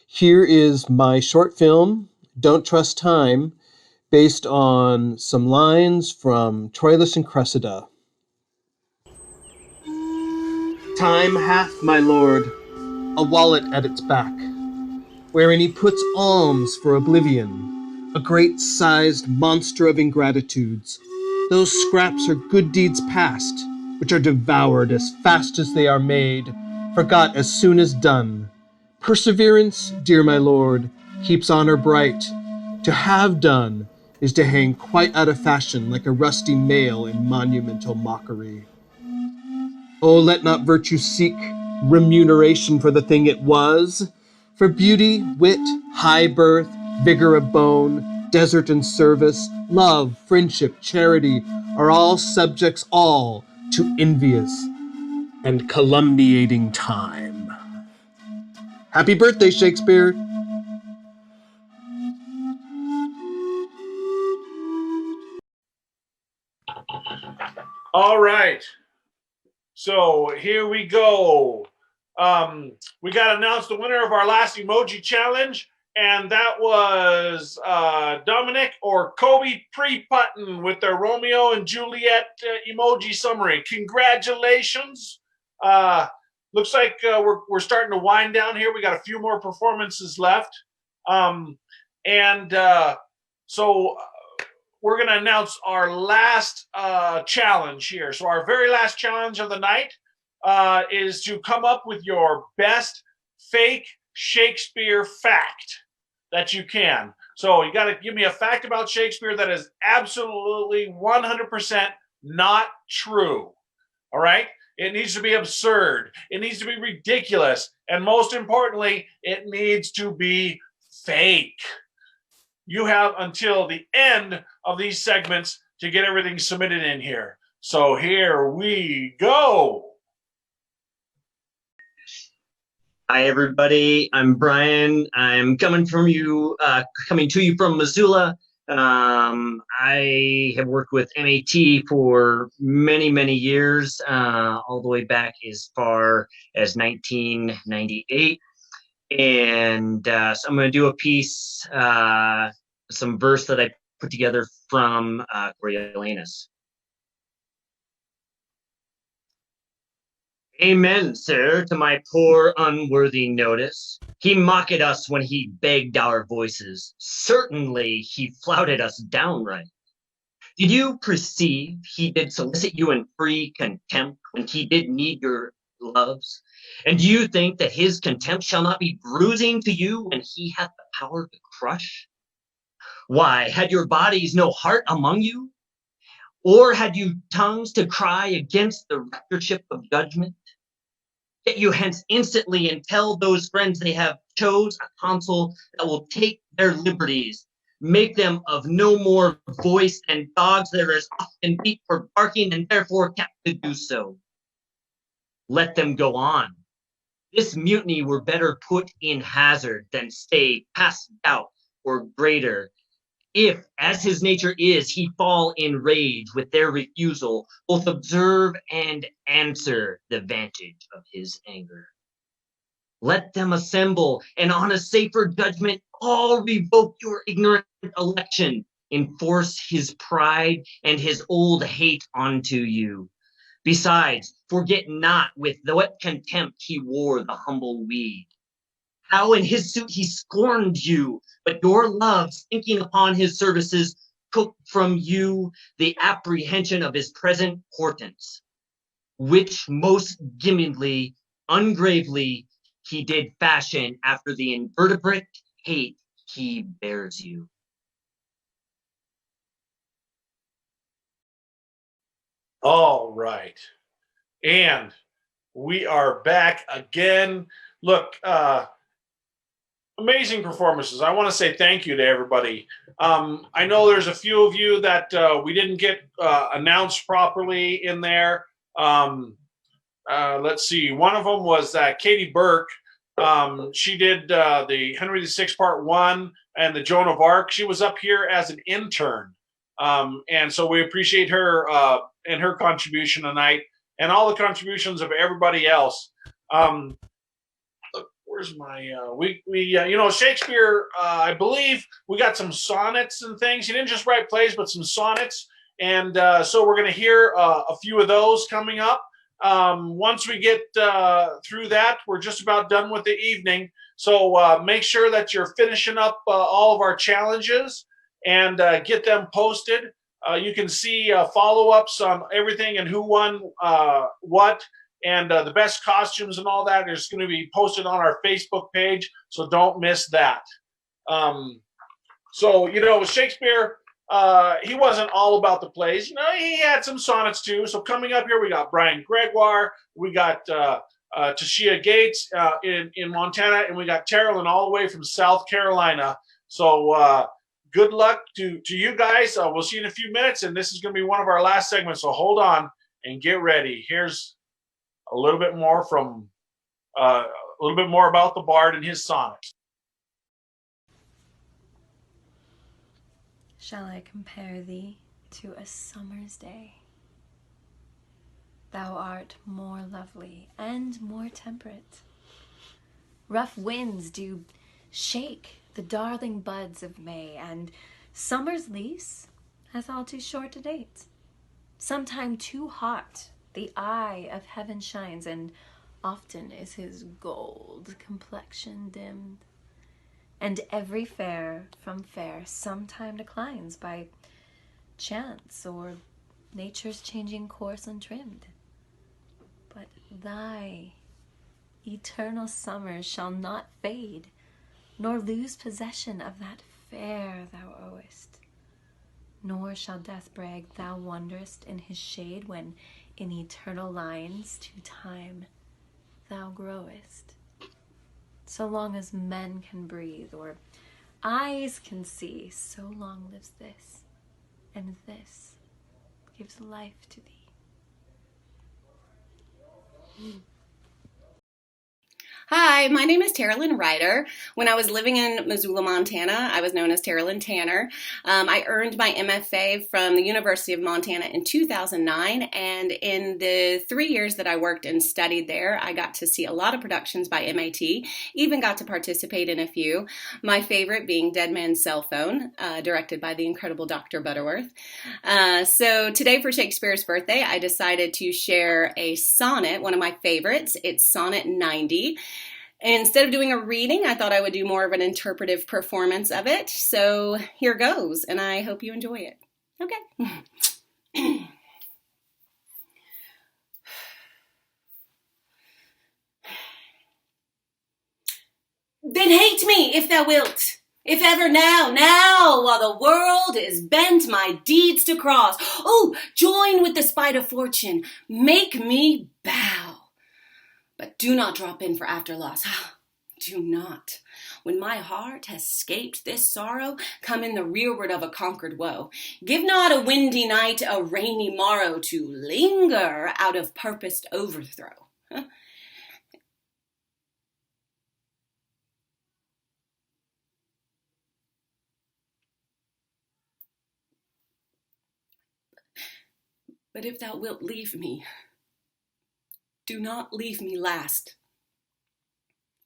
Here is my short film, Don't Trust Time, based on some lines from Troilus and Cressida. Time hath, my lord, a wallet at its back, wherein he puts alms for oblivion, a great-sized monster of ingratitudes. Those scraps are good deeds past, which are devoured as fast as they are made, forgot as soon as done. Perseverance, dear my lord, keeps honor bright. To have done is to hang quite out of fashion like a rusty mail in monumental mockery. Oh, let not virtue seek remuneration for the thing it was. For beauty, wit, high birth, vigor of bone, desert and service, love, friendship, charity, are all subjects all to envious and calumniating time. Happy birthday, Shakespeare! All right. So here we go. We got to announce the winner of our last emoji challenge, and that was Dominic or Kobe Pre-Putton with their Romeo and Juliet emoji summary. Congratulations. Looks like we're starting to wind down here. We got a few more performances left. So we're going to announce our last challenge here. So our very last challenge of the night is to come up with your best fake Shakespeare fact that you can. So you got to give me a fact about Shakespeare that is absolutely 100% not true. All right? It needs to be absurd. It needs to be ridiculous. And most importantly, it needs to be fake. You have until the end of these segments to get everything submitted in here. So here we go. Hi, everybody. I'm Brian. I'm coming to you from Missoula. I have worked with MAT for many, many years, all the way back as far as 1998. And so I'm going to do a piece, some verse that I put together from Coriolanus. Amen, sir, to my poor unworthy notice. He mocked us when he begged our voices. Certainly he flouted us downright. Did you perceive he did solicit you in free contempt when he did need your loves? And do you think that his contempt shall not be bruising to you when he hath the power to crush? Why, had your bodies no heart among you? Or had you tongues to cry against the rectorship of judgment? Get you hence instantly and tell those friends they have chose a consul that will take their liberties, make them of no more voice than dogs that are as often beat for barking and therefore kept to do so. Let them go on. This mutiny were better put in hazard than stay past doubt or greater. If, as his nature is, he fall in rage with their refusal, both observe and answer the vantage of his anger. Let them assemble, and on a safer judgment, all revoke your ignorant election, enforce his pride and his old hate onto you. Besides, forget not with what contempt he wore the humble weed. How in his suit he scorned you, but your love, thinking upon his services, took from you the apprehension of his present portents, which most gimminly, ungravely, he did fashion after the invertebrate hate he bears you. All right. And we are back again. Look, amazing performances. I want to say thank you to everybody. I know there's a few of you that we didn't get announced properly in there. Let's see. One of them was Katie Burke. She did the Henry VI Part 1 and the Joan of Arc. She was up here as an intern. And so we appreciate her and her contribution tonight and all the contributions of everybody else. where's my Shakespeare? I believe we got some sonnets and things. He didn't just write plays, but some sonnets, and so we're going to hear a few of those coming up. Once we get through that, we're just about done with the evening. So make sure that you're finishing up all of our challenges and get them posted. You can see follow-ups on everything and who won what, and the best costumes and all that is going to be posted on our Facebook page, so don't miss that. Shakespeare, he wasn't all about the plays. He had some sonnets too. So coming up here, we got Brian Gregoire, we got Tashia Gates in Montana, and we got Terrellin all the way from South Carolina. So good luck to you guys. We'll see you in a few minutes, and this is going to be one of our last segments. So hold on and get ready. Here's a little bit more about the Bard and his sonnets. Shall I compare thee to a summer's day? Thou art more lovely and more temperate. Rough winds do shake the darling buds of May, and summer's lease hath all too short a date. Sometime too hot the eye of heaven shines, and often is his gold complexion dimmed. And every fair from fair sometime declines by chance or nature's changing course untrimmed. But thy eternal summer shall not fade, nor lose possession of that fair thou owest. Nor shall death brag thou wanderest in his shade, when in eternal lines to time thou growest. So long as men can breathe or eyes can see, so long lives this, and this gives life to thee. Hi, my name is Terrellin Ryder. When I was living in Missoula, Montana, I was known as Terrellin Tanner. I earned my MFA from the University of Montana in 2009, and in the 3 years that I worked and studied there, I got to see a lot of productions by MAT, even got to participate in a few, my favorite being Dead Man's Cell Phone, directed by the incredible Dr. Butterworth. So today for Shakespeare's birthday, I decided to share a sonnet, one of my favorites. It's Sonnet 90. Instead of doing a reading, I thought I would do more of an interpretive performance of it. So here goes, and I hope you enjoy it. Okay. Then hate me if thou wilt, if ever now, while the world is bent my deeds to cross. Oh, join with the spite of fortune, make me bow. But do not drop in for after loss. Do not. When my heart has scaped this sorrow, come in the rearward of a conquered woe. Give not a windy night, a rainy morrow, to linger out of purposed overthrow. But if thou wilt leave me, do not leave me last,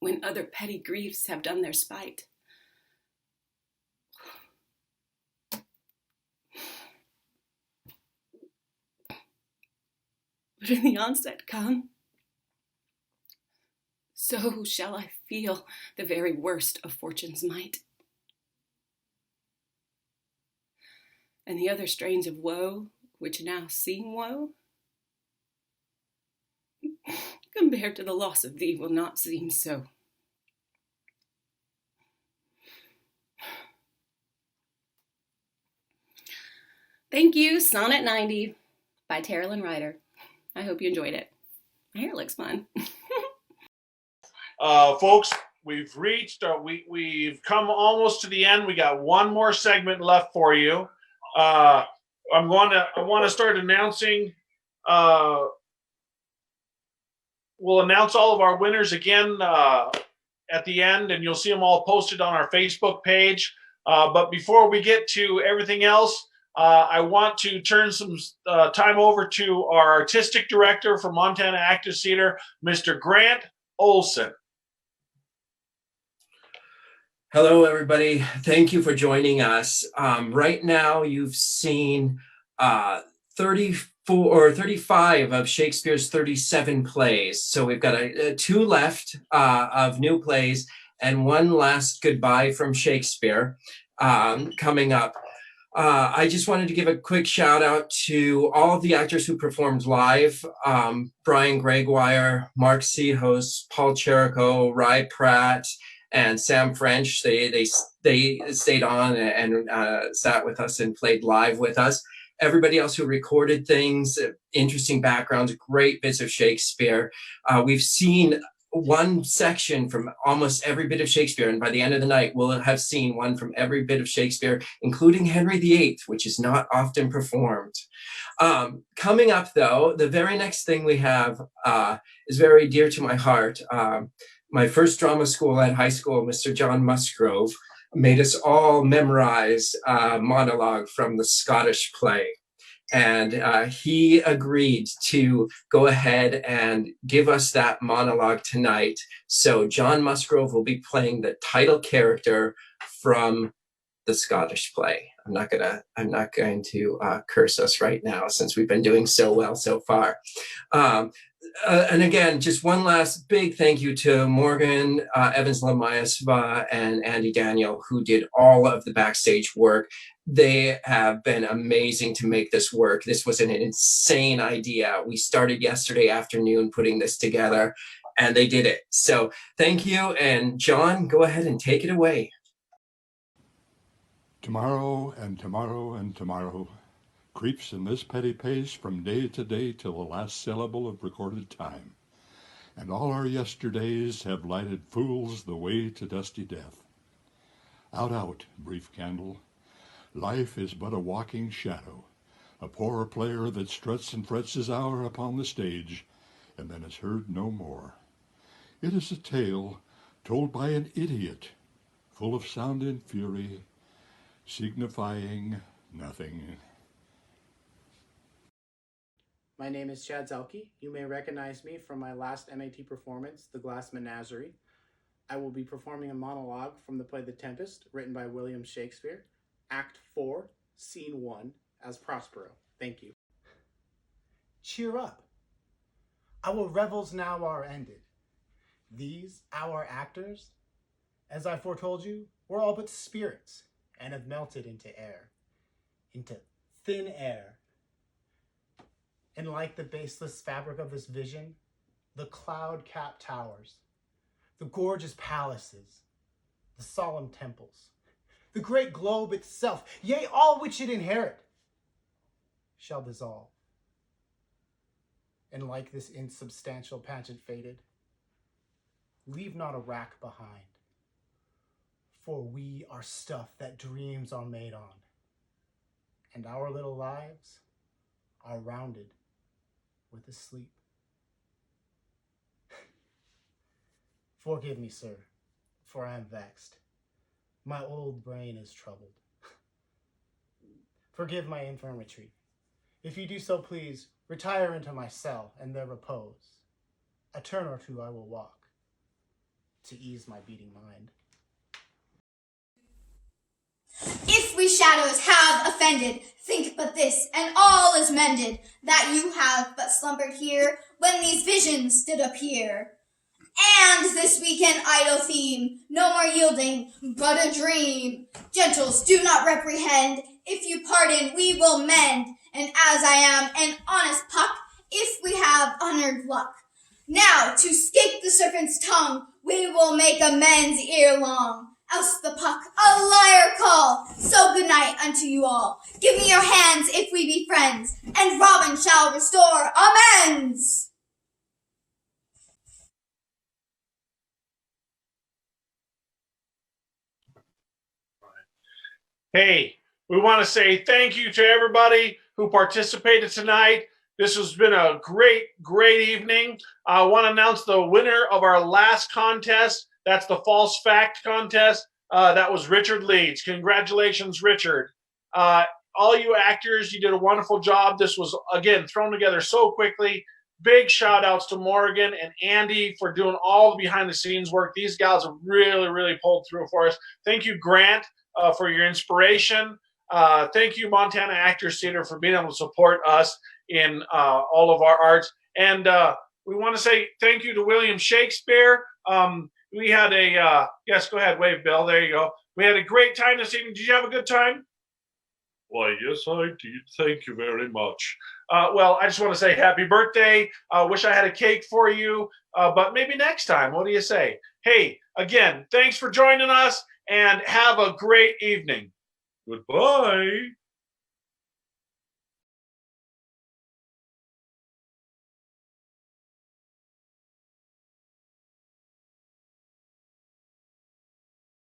when other petty griefs have done their spite. But in the onset come, so shall I feel the very worst of fortune's might. And the other strains of woe, which now seem woe, compared to the loss of thee, will not seem so. Thank you, Sonnet 90 by Terrellin Ryder. I hope you enjoyed it. My hair looks fun. Folks, we've come almost to the end. We got one more segment left for you. I want to start announcing. We'll announce all of our winners again at the end, and you'll see them all posted on our Facebook page. But before we get to everything else, I want to turn some time over to our artistic director for Montana Actors Theater, Mr. Grant Olson. Hello, everybody. Thank you for joining us. Right now, you've seen 34 or 35 of Shakespeare's 37 plays. So we've got two left of new plays and one last goodbye from Shakespeare coming up. I just wanted to give a quick shout out to all of the actors who performed live. Brian Gregoire, Mark Sehos, Paul Cherico, Rye Pratt, and Sam French. They stayed on and sat with us and played live with us. Everybody else who recorded things, interesting backgrounds, great bits of Shakespeare. We've seen one section from almost every bit of Shakespeare, and by the end of the night, we'll have seen one from every bit of Shakespeare, including Henry VIII, which is not often performed. Coming up, though, the very next thing we have is very dear to my heart. My first drama school at high school, Mr. John Musgrove, made us all memorize a monologue from the Scottish play. And he agreed to go ahead and give us that monologue tonight. So John Musgrove will be playing the title character from the Scottish play. I'm not going to curse us right now since we've been doing so well so far. And again, just one last big thank you to Morgan Evans-Lamayasva and Andy Daniel, who did all of the backstage work. They have been amazing to make this work. This was an insane idea. We started yesterday afternoon putting this together, and they did it. So thank you. And John, go ahead and take it away. Tomorrow and tomorrow and tomorrow creeps in this petty pace from day to day till the last syllable of recorded time, and all our yesterdays have lighted fools the way to dusty death. Out, out, brief candle. Life is but a walking shadow, a poor player that struts and frets his hour upon the stage, and then is heard no more. It is a tale told by an idiot, full of sound and fury, signifying nothing. My name is Chad Zelke. You may recognize me from my last MAT performance, The Glass Menagerie. I will be performing a monologue from the play The Tempest, written by William Shakespeare, Act 4, Scene 1, as Prospero. Thank you. Cheer up. Our revels now are ended. These, our actors, as I foretold you, were all but spirits, and have melted into air, into thin air. And like the baseless fabric of this vision, the cloud-capped towers, the gorgeous palaces, the solemn temples, the great globe itself, yea, all which it inherit, shall dissolve. And like this insubstantial pageant faded, leave not a rack behind, for we are stuff that dreams are made on, and our little lives are rounded with a sleep. Forgive me, sir, for I am vexed. My old brain is troubled. Forgive my infirmity. If you do so, please retire into my cell and there repose. A turn or two I will walk, to ease my beating mind. If we shadows have offended, think but this, and all is mended, that you have but slumbered here when these visions did appear. And this weekend idle theme, no more yielding, but a dream. Gentles, do not reprehend. If you pardon, we will mend. And as I am an honest puck, if we have honored luck. Now, to scape the serpent's tongue, we will make amends ere long. Else the puck a liar call. So good night unto you all. Give me your hands if we be friends, and Robin shall restore amends. Hey, we want to say thank you to everybody who participated tonight. This has been a great, great evening. I want to announce the winner of our last contest. That's the false fact contest. That was Richard Leeds. Congratulations, Richard. All you actors, you did a wonderful job. This was, again, thrown together so quickly. big shout outs to Morgan and Andy for doing all the behind the scenes work. These guys have really, really pulled through for us. Thank you, Grant, for your inspiration. Thank you, Montana Actors Theater, for being able to support us in all of our arts. And we want to say thank you to William Shakespeare. We had a, yes, go ahead, wave, Bill. There you go. We had a great time this evening. Did you have a good time? Why, yes, I did. Thank you very much. Well, I just want to say happy birthday. Wish I had a cake for you, but maybe next time. What do you say? Hey, again, thanks for joining us, and have a great evening. Goodbye.